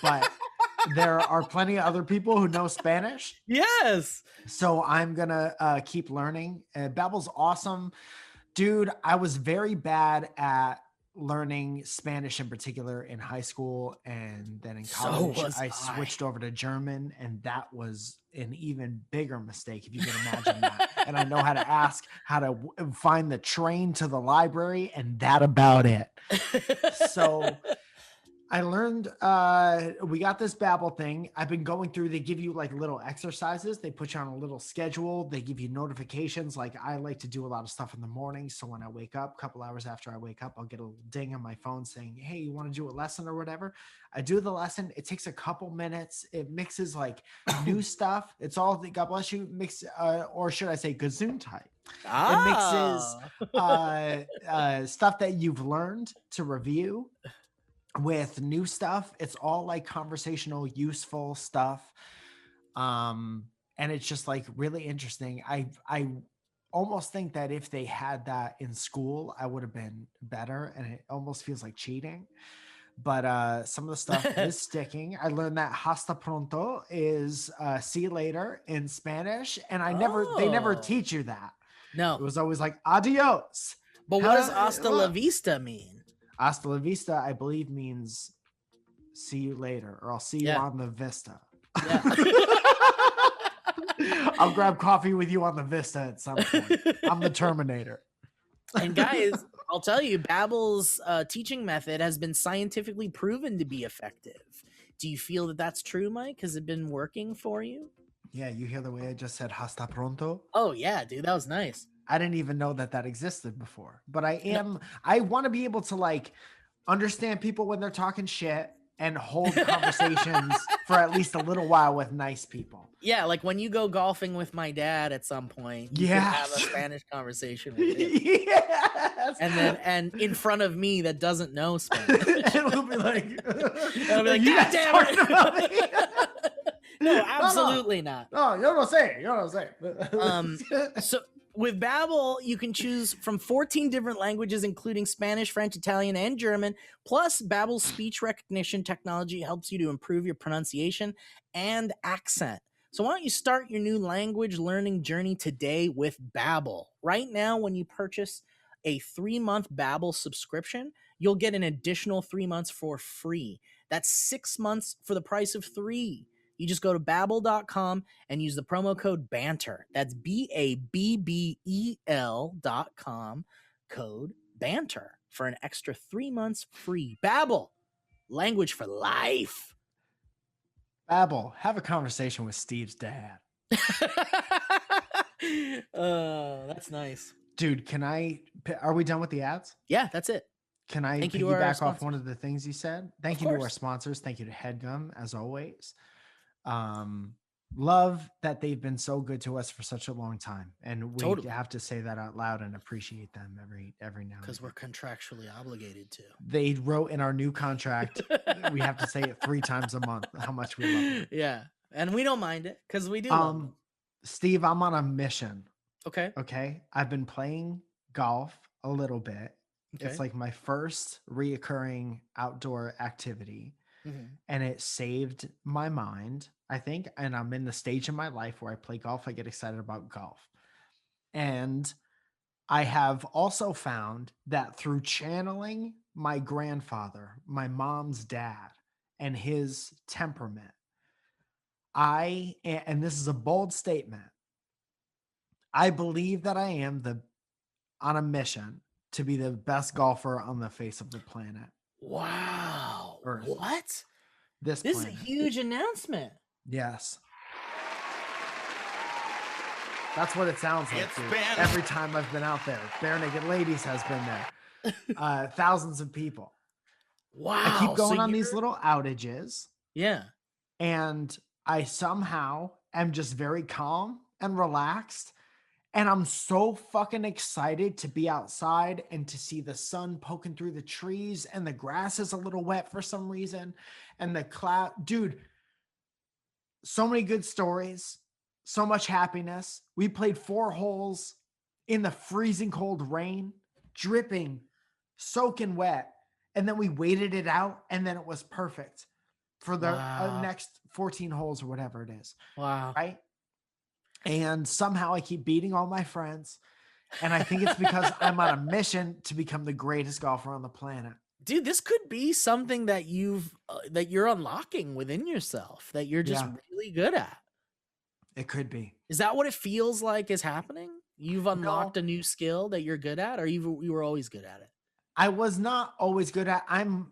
but there are plenty of other people who know Spanish. Yes. So I'm going to keep learning. Babbel's awesome. Dude, I was very bad at learning Spanish in particular in high school, and then in college I switched over to German, and that was an even bigger mistake, if you can imagine that. And I know how to ask how to find the train to the library, and that about it. So I learned, we got this Babbel thing. I've been going through, they give you like little exercises. They put you on a little schedule. They give you notifications. Like I like to do a lot of stuff in the morning. So when I wake up, a couple hours after I wake up, I'll get a ding on my phone saying, hey, you want to do a lesson or whatever? I do the lesson. It takes a couple minutes. It mixes like new stuff. It's all, God bless you, mix, or should I say Gesundheit. It mixes stuff that you've learned to review with new stuff. It's all like conversational, useful stuff. And it's just like really interesting. I almost think that if they had that in school, I would have been better. And it almost feels like cheating. But some of the stuff is sticking. I learned that hasta pronto is see you later in Spanish. And they never teach you that. No. It was always like adios. But what does hasta la vista mean? Hasta la vista, I believe, means see you later, or I'll see you on the vista. Yeah. I'll grab coffee with you on the vista at some point. I'm the Terminator. And guys, I'll tell you, Babbel's teaching method has been scientifically proven to be effective. Do you feel that that's true, Mike? Has it been working for you? Yeah, you hear the way I just said hasta pronto? Oh, yeah, dude, that was nice. I didn't even know that existed before, but I want to be able to like understand people when they're talking shit and hold conversations for at least a little while with nice people. Yeah. Like when you go golfing with my dad at some point, you can have a Spanish conversation with him. Yes. And in front of me that doesn't know Spanish. It'll be like, God damn it. No, absolutely not. No, you don't say. So with Babbel, you can choose from 14 different languages, including Spanish, French, Italian, and German. Plus, Babbel's speech recognition technology helps you to improve your pronunciation and accent. So why don't you start your new language learning journey today with Babbel? Right now, when you purchase a 3-month Babbel subscription, you'll get an additional 3 months for free. That's 6 months for the price of 3. You just go to Babbel.com and use the promo code BANTER. That's BABBEL.com, code BANTER for an extra 3 months free. Babbel, language for life. Babbel, have a conversation with Steve's dad. That's nice. Dude, are we done with the ads? Yeah, that's it. Can I piggyback off one of the things you said? Thank you to our sponsors. Thank you to HeadGum, as always. love that they've been so good to us for such a long time, and we Totally. have to say that out loud and appreciate them every now and Because we're again. contractually obligated to. They wrote in our new contract we have to say it 3 times a month how much we love them. Yeah. And we don't mind it because we do love them. Steve, I'm on a mission. Okay. Okay. I've been playing golf a little bit. Okay. It's like my first reoccurring outdoor activity. Mhm. And it saved my mind, I think. And I'm in the stage in my life where I play golf. I get excited about golf. And I have also found that through channeling my grandfather, my mom's dad, and his temperament, and this is a bold statement, I believe that I am on a mission to be the best golfer on the face of the planet. Wow. Earth. What? This This is planet. a huge announcement. Yes. That's what it sounds like, It's dude. been- Every time I've been out there. Bare Naked Ladies has been there. Thousands of people. Wow. I keep going so on these you're- little outages, Yeah. and I somehow am just very calm and relaxed. And I'm so fucking excited to be outside and to see the sun poking through the trees, and the grass is a little wet for some reason. And the cloud, dude, so many good stories, so much happiness. We played 4 holes in the freezing cold rain, dripping, soaking wet. And then we waited it out, and then it was perfect for the Wow. next 14 holes or whatever it is. Wow. Right. And somehow I keep beating all my friends. And I think it's because I'm on a mission to become the greatest golfer on the planet. Dude, this could be something that you're unlocking within yourself that you're just Yeah. really good at. It could be. Is that what it feels like is happening? You've unlocked a new skill that you're good at, or you were always good at it? I was not always good at. I'm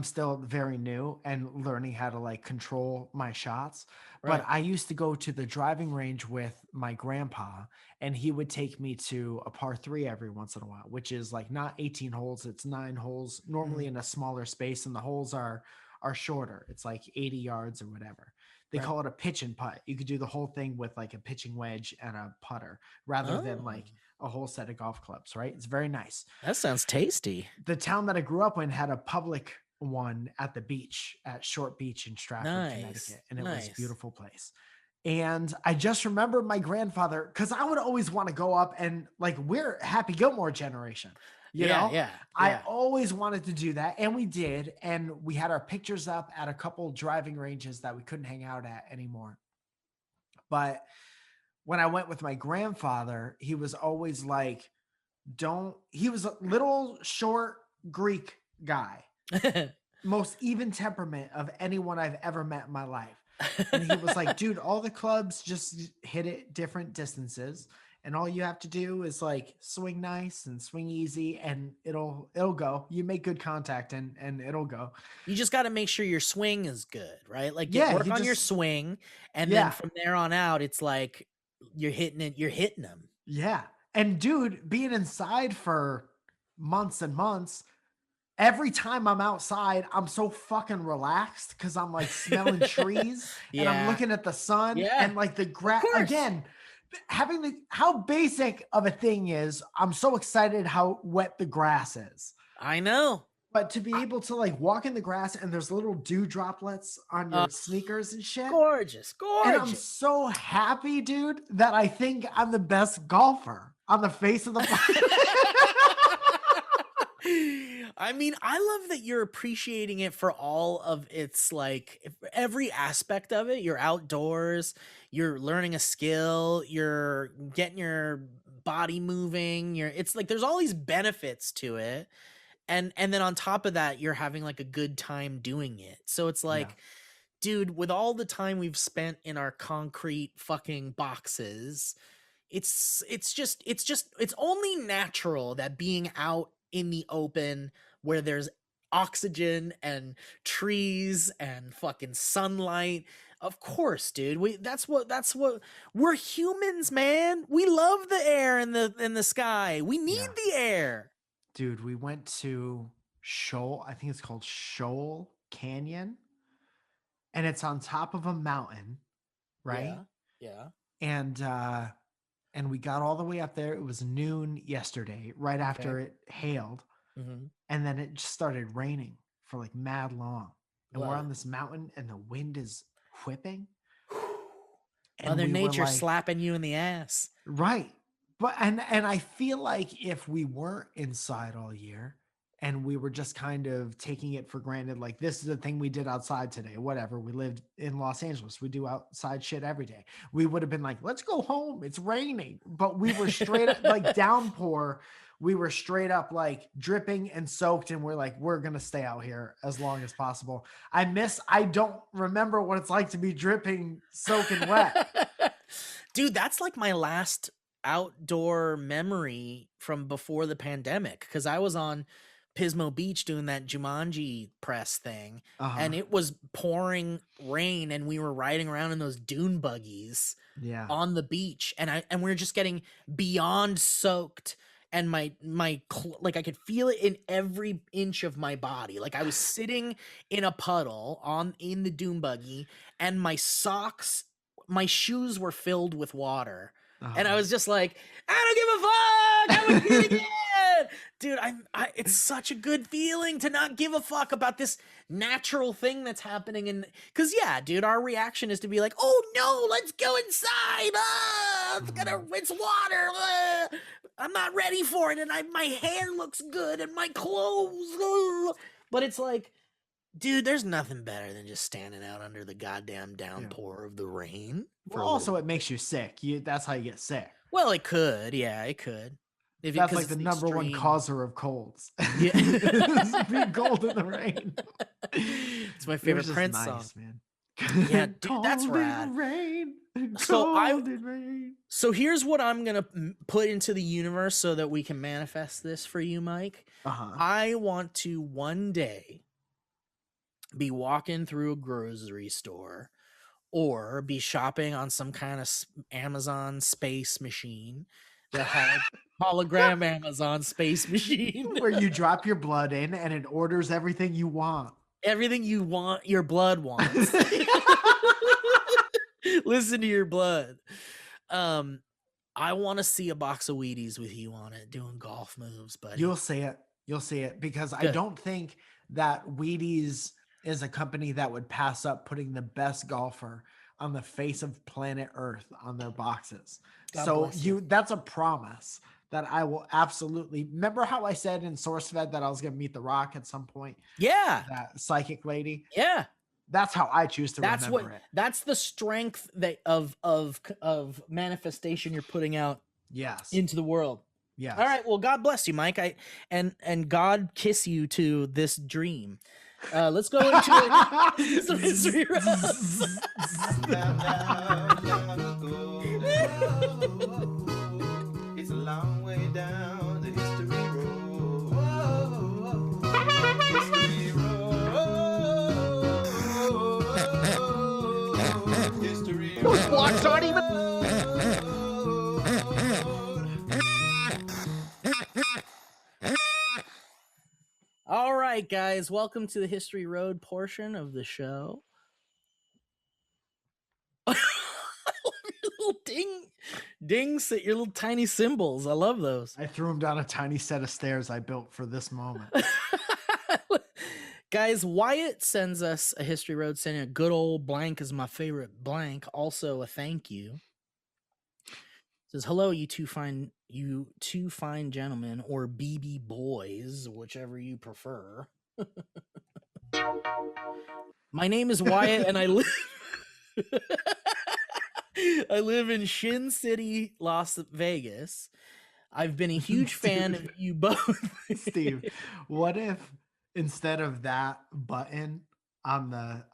still very new and learning how to like control my shots. Right. But I used to go to the driving range with my grandpa, and he would take me to a par 3 every once in a while, which is like not 18 holes, it's 9 holes, normally in a smaller space, and the holes are shorter. It's like 80 yards or whatever. They Right. call it a pitch and putt. You could do the whole thing with like a pitching wedge and a putter rather than like a whole set of golf clubs, right? It's very nice. That sounds tasty. The town that I grew up in had a public one at the beach at Short Beach in Stratford, Connecticut, and it was a beautiful place. And I just remember my grandfather, because I would always want to go up and like, we're Happy Gilmore generation, you know? Yeah. I always wanted to do that, and we did. And we had our pictures up at a couple driving ranges that we couldn't hang out at anymore. But when I went with my grandfather, he was always like, he was a little short Greek guy, most even temperament of anyone I've ever met in my life. And he was like, dude, all the clubs just hit it different distances. And all you have to do is like swing nice and swing easy, and it'll go. You make good contact and it'll go. You just got to make sure your swing is good, right? Like work you on your just- swing, and then from there on out, it's like you're hitting them. Yeah. And dude, being inside for months and months, every time I'm outside, I'm so fucking relaxed because I'm like smelling trees and I'm looking at the sun and like the grass. Again, having how basic of a thing is, I'm so excited how wet the grass is. I know. But to be able to like walk in the grass and there's little dew droplets on your sneakers and shit. Gorgeous. And I'm so happy, dude, that I think I'm the best golfer on the face of the planet. I mean, I love that you're appreciating it for all of its like every aspect of it. You're outdoors, you're learning a skill, you're getting your body moving, it's like there's all these benefits to it. And then on top of that, you're having like a good time doing it. So it's like, dude, with all the time we've spent in our concrete fucking boxes, it's only natural that being out in the open where there's oxygen and trees and fucking sunlight. Of course, dude. That's what we're humans, man. We love the air and the sky. We need the air. Dude, we went to Shoal, I think it's called Shoal Canyon, and it's on top of a mountain, right? Yeah. And we got all the way up there. It was noon yesterday, right after it hailed. Mm-hmm. And then it just started raining for like mad long. And we're Well, on this mountain and the wind is whipping. And Mother we were Nature like, slapping you in the ass. right. But and I feel like if we weren't inside all year and we were just kind of taking it for granted, like this is the thing we did outside today, whatever. We lived in Los Angeles. We do outside shit every day. We would have been like, let's go home. It's raining. But we were straight up like downpour. We were straight up like dripping and soaked. And we're like, we're going to stay out here as long as possible. I don't remember what it's like to be dripping, soaking wet. Dude, that's like my last outdoor memory from before the pandemic, because I was on Pismo Beach doing that Jumanji press thing, and it was pouring rain, and we were riding around in those dune buggies on the beach, and we were just getting beyond soaked, and my like I could feel it in every inch of my body. Like I was sitting in a puddle in the dune buggy, and my socks, my shoes were filled with water. And I was just like, I don't give a fuck. I was getting it. Dude, it's such a good feeling to not give a fuck about this natural thing that's happening. And because, yeah, dude, our reaction is to be like, oh no, let's go inside. It's water. I'm not ready for it. And my hair looks good and my clothes. But it's like, dude, there's nothing better than just standing out under the goddamn downpour of the rain. Well, also, it makes you sick. That's how you get sick. Well, it could. Yeah, it could. That's like the number one causer of colds. Yeah. Being cold in the rain. It's my favorite Prince song, man. Yeah, dude, that's rad. Rain, rain. So here's what I'm gonna put into the universe so that we can manifest this for you, Mike. I want to one day be walking through a grocery store or be shopping on some kind of Amazon space machine that had hologram Amazon space machine where you drop your blood in and it orders everything you want. Everything you want, your blood wants. Listen to your blood. I want to see a box of Wheaties with you on it doing golf moves, buddy. You'll see it because I don't think that Wheaties is a company that would pass up putting the best golfer on the face of planet Earth on their boxes. God that's a promise that I will absolutely. Remember how I said in SourceFed that I was going to meet The Rock at some point? Yeah. That psychic lady. Yeah. That's how I choose to remember it. That's the strength of manifestation you're putting out into the world. Yeah. All right. Well, God bless you, Mike. And God kiss you to this dream. Let's go into some history. It's a long way down the history road. History road. History road. Those blocks aren't even. All right, guys, welcome to the History Road portion of the show. Your little dings, your little tiny symbols. I love those. I threw them down a tiny set of stairs I built for this moment. Guys, Wyatt sends us a History Road saying a good old blank is my favorite blank. Also a thank you. Says, hello, you two fine gentlemen, or BB boys, whichever you prefer. My name is Wyatt, and I live in Shin City, Las Vegas. I've been a huge fan of you both. Steve, what if instead of that button on the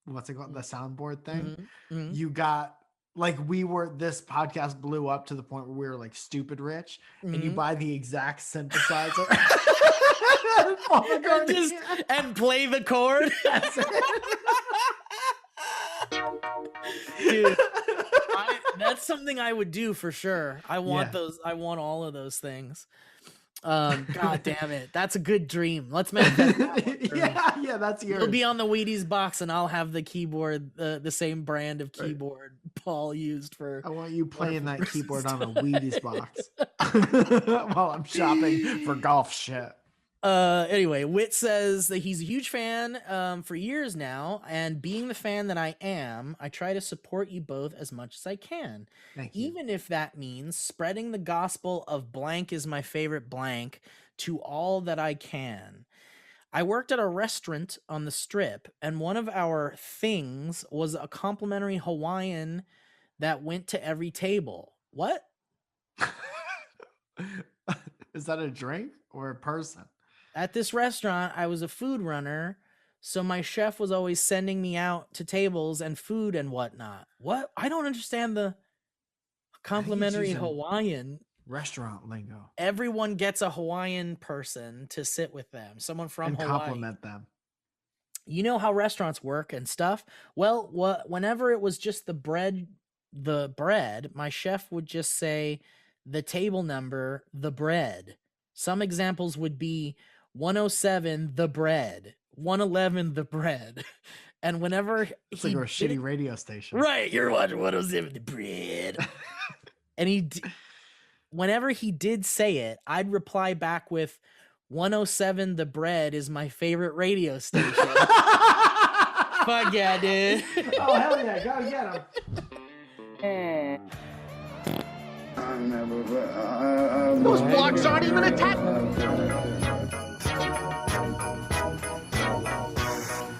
what's it called, the soundboard thing, you got like this podcast blew up to the point where we were like stupid rich, and you buy the exact synthesizer and play the chord. That's it. Dude, that's something I would do for sure. I want those. I want all of those things. God damn it. That's a good dream. Let's manifest that one for me. Yeah, that's yours. You'll be on the Wheaties box, and I'll have the keyboard, the same brand of keyboard Paul used for. I want you playing that Wonderful keyboard on a Christmas Wheaties box while I'm shopping for golf shit. Anyway, Wit says that he's a huge fan for years now, and being the fan that I am, I try to support you both as much as I can. Thank you. Even if that means spreading the gospel of blank is my favorite blank to all that I can. I worked at a restaurant on the Strip, and one of our things was a complimentary Hawaiian that went to every table. What? Is that a drink or a person? At this restaurant, I was a food runner, so my chef was always sending me out to tables and food and whatnot. What? I don't understand the complimentary using Hawaiian. Restaurant lingo. Everyone gets a Hawaiian person to sit with them, someone from And Hawaii. compliment them. You know how restaurants work and stuff? Well, whenever it was just the bread, my chef would just say the table number, the bread. Some examples would be 107 the bread, 111 the bread. And whenever It's like a shitty radio station. right, you're watching 107 the bread. And whenever he did say it, I'd reply back with 107 the bread is my favorite radio station. Fuck yeah, dude. Oh hell yeah, go get him. Those blocks aren't even attached.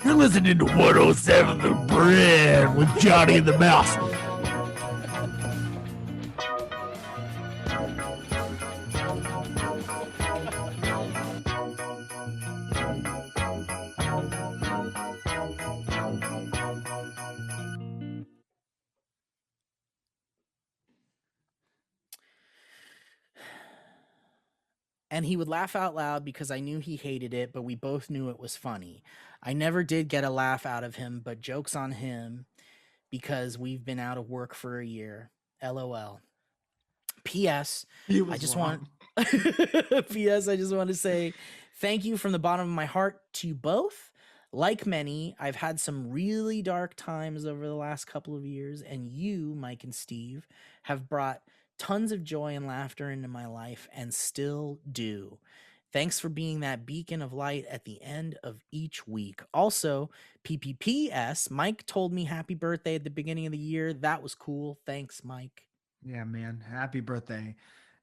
You're listening to 107 The Bread with Johnny and the Mouse. And he would laugh out loud because I knew he hated it, but we both knew it was funny. I never did get a laugh out of him, but jokes on him because we've been out of work for a year. LOL. P.S. I just want P.S. I just want to say thank you from the bottom of my heart to you both. Like many, I've had some really dark times over the last couple of years, and you, Mike and Steve, have brought tons of joy and laughter into my life and still do. Thanks for being that beacon of light at the end of each week. Also, PPPS, Mike told me happy birthday at the beginning of the year. That was cool. Thanks, Mike. Yeah, man. Happy birthday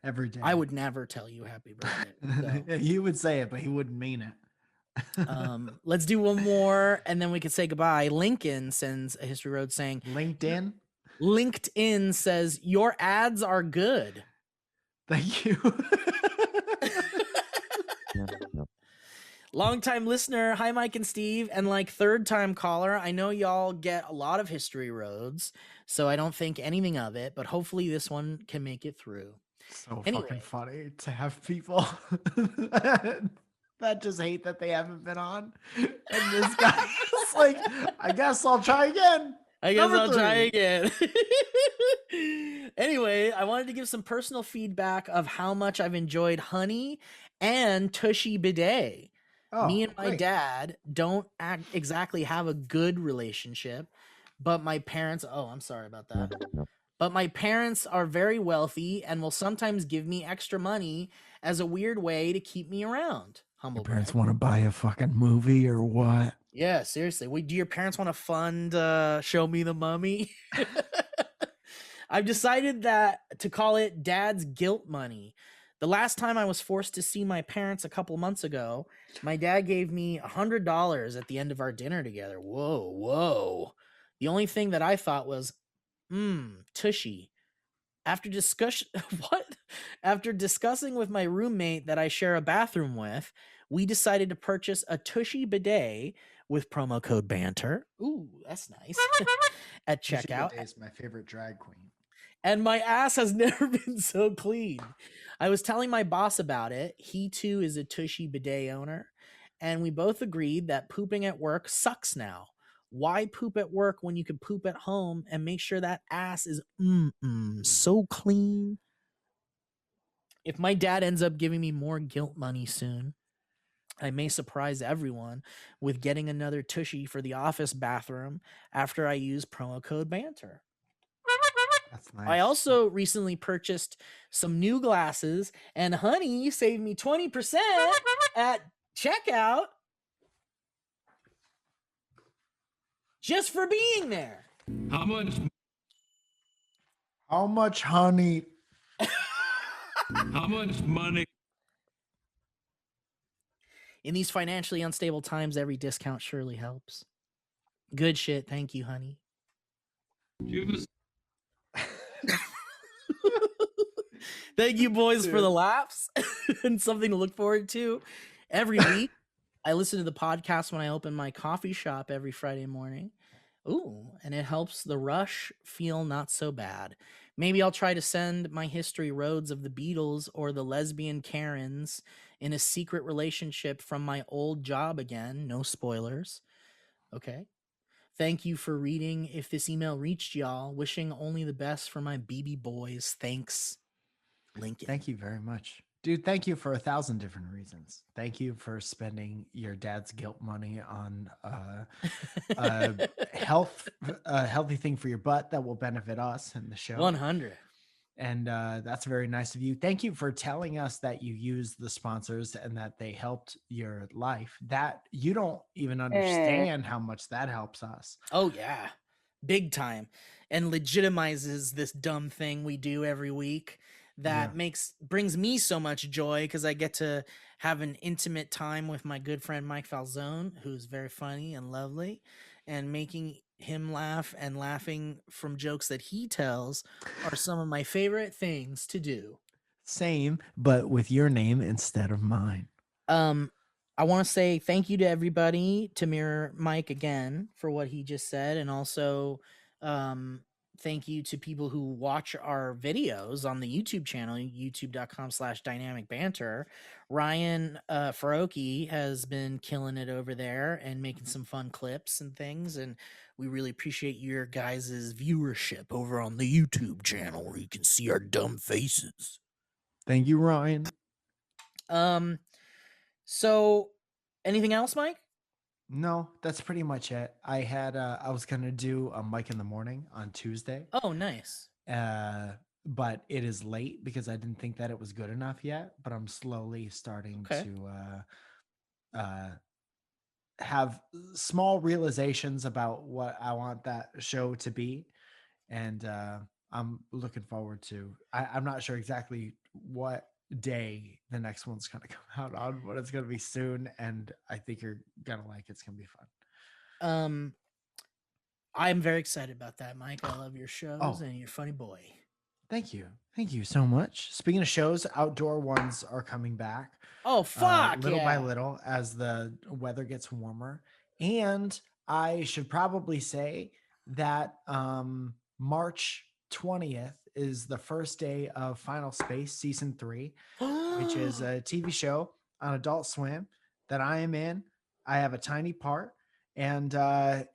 every day. I would never tell you happy birthday. So. He would say it, but he wouldn't mean it. Let's do one more and then we can say goodbye. Lincoln sends a History Road saying LinkedIn says your ads are good. Thank you. Longtime listener, hi Mike and Steve, and like third time caller. I know y'all get a lot of History Roads, so I don't think anything of it, but hopefully this one can make it through. So fucking funny to have people that just hate that they haven't been on. And this guy is like, I guess I'll try again. Try again. Anyway, I wanted to give some personal feedback of how much I've enjoyed Honey and Tushy Bidet. Me and my dad don't exactly have a good relationship, but my parents, I'm sorry about that. But my parents are very wealthy and will sometimes give me extra money as a weird way to keep me around. Humble Your parents want to buy a fucking movie or what? Yeah, seriously. Do your parents want to fund Show Me the Mummy? I've decided to call it Dad's Guilt Money. The last time I was forced to see my parents a couple months ago, my dad gave me $100 at the end of our dinner together. Whoa. The only thing that I thought was, tushy. After discussing with my roommate that I share a bathroom with, we decided to purchase a tushy bidet with promo code Banter. Ooh, that's nice. At checkout. Tushy is my favorite drag queen. And my ass has never been so clean. I was telling my boss about it. He too is a tushy bidet owner. And we both agreed that pooping at work sucks now. Why poop at work when you can poop at home and make sure that ass is so clean? If my dad ends up giving me more guilt money soon, I may surprise everyone with getting another tushy for the office bathroom after I use promo code Banter. That's nice. I also recently purchased some new glasses, and honey saved me 20% at checkout just for being there. How much? How much, honey? How much money? In these financially unstable times, every discount surely helps. Good shit. Thank you, honey. Give us Thank you, boys, for the laughs and something to look forward to every week. I listen to the podcast when I open my coffee shop every Friday morning. Ooh, and it helps the rush feel not so bad. Maybe I'll try to send my history roads of the Beatles or the lesbian Karens in a secret relationship from my old job again. No spoilers. Okay. Thank you for reading. If this email reached y'all, wishing only the best for my BB boys. Thanks, Lincoln. Thank you very much. Dude, thank you for 1,000 different reasons. Thank you for spending your dad's guilt money on a healthy thing for your butt that will benefit us in the show. 100. And that's very nice of you. Thank you for telling us that you used the sponsors and that they helped your life. That you don't even understand how much that helps us. Oh, yeah. Big time. And legitimizes this dumb thing we do every week that brings me so much joy because I get to have an intimate time with my good friend Mike Falzone, who's very funny and lovely, and making him laugh and laughing from jokes that he tells are some of my favorite things to do. Same, but with your name instead of mine. I want to say thank you to everybody, to Mirror Mike again for what he just said, and also thank you to people who watch our videos on the YouTube channel, youtube.com/dynamicbanter. Ryan Faroki has been killing it over there and making some fun clips and things, and we really appreciate your guys' viewership over on the YouTube channel where you can see our dumb faces. Thank you, Ryan. So anything else, Mike? No, that's pretty much it. I was gonna do a Mike in the Morning on Tuesday. Oh, nice. But it is late because I didn't think that it was good enough yet. But I'm slowly starting to have small realizations about what I want that show to be, and I'm looking forward to. I'm not sure exactly what day the next one's gonna come out on, but it's gonna be soon, and I think you're gonna like it. It's gonna be fun. I'm very excited about that, Mike. I love your shows and you're a funny boy. Thank you so much. Speaking of shows, outdoor ones are coming back. Oh, fuck, little by little as the weather gets warmer. And I should probably say that March 20th is the first day of Final Space Season 3, which is a TV show on Adult Swim that I am in. I have a tiny part, and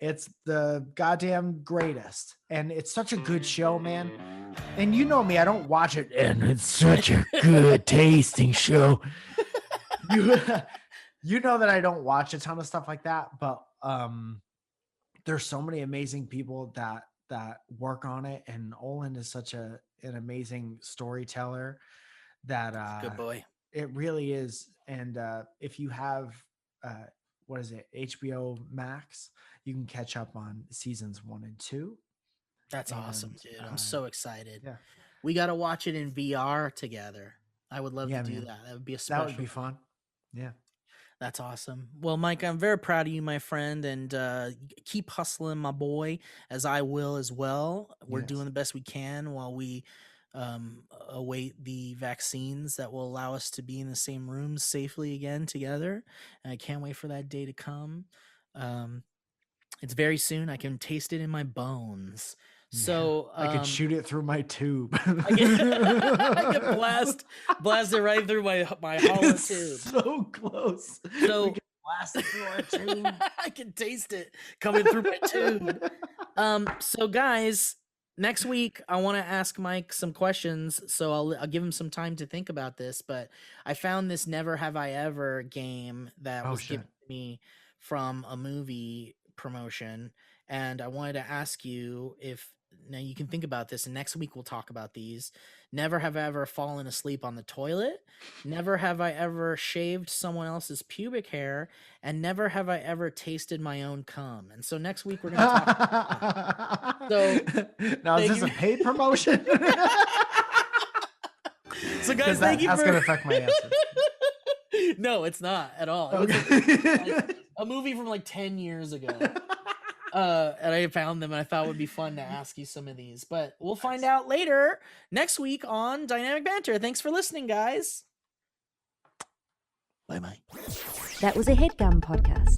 it's the goddamn greatest. And it's such a good show, man. And you know me, I don't watch it. And it's such a good tasting show. You know that I don't watch a ton of stuff like that, but there's so many amazing people that work on it, and Olin is such an amazing storyteller that good boy. It really is. And if you have what is it, HBO Max, you can catch up on seasons 1 and 2. That's awesome, dude. I'm so excited. Yeah, we got to watch it in VR together. I would love to do that. That would be a special. That would be fun. Yeah. That's awesome. Well, Mike, I'm very proud of you, my friend, and keep hustling, my boy, as I will as well. We're doing the best we can while we await the vaccines that will allow us to be in the same room safely again together. And I can't wait for that day to come. It's very soon. I can taste it in my bones. So I could shoot it through my tube. I can blast it right through my hollow tube. So close. So we can blast it through our tube. I can taste it coming through my tube. So guys, next week I want to ask Mike some questions, so I'll give him some time to think about this. But I found this Never Have I Ever game that was given to me from a movie promotion, and I wanted to ask you if now you can think about this, and next week we'll talk about these. Never have I ever fallen asleep on the toilet. Never have I ever shaved someone else's pubic hair, and never have I ever tasted my own cum. And so next week we're going to talk. So now is this a paid promotion? So guys, thank you that's for... going to affect my answer. No, it's not at all. It was like a movie from like 10 years ago. And I found them and I thought it would be fun to ask you some of these, but we'll find out later next week on Dynamic Banter. Thanks for listening, guys. Bye. That was a HeadGum podcast.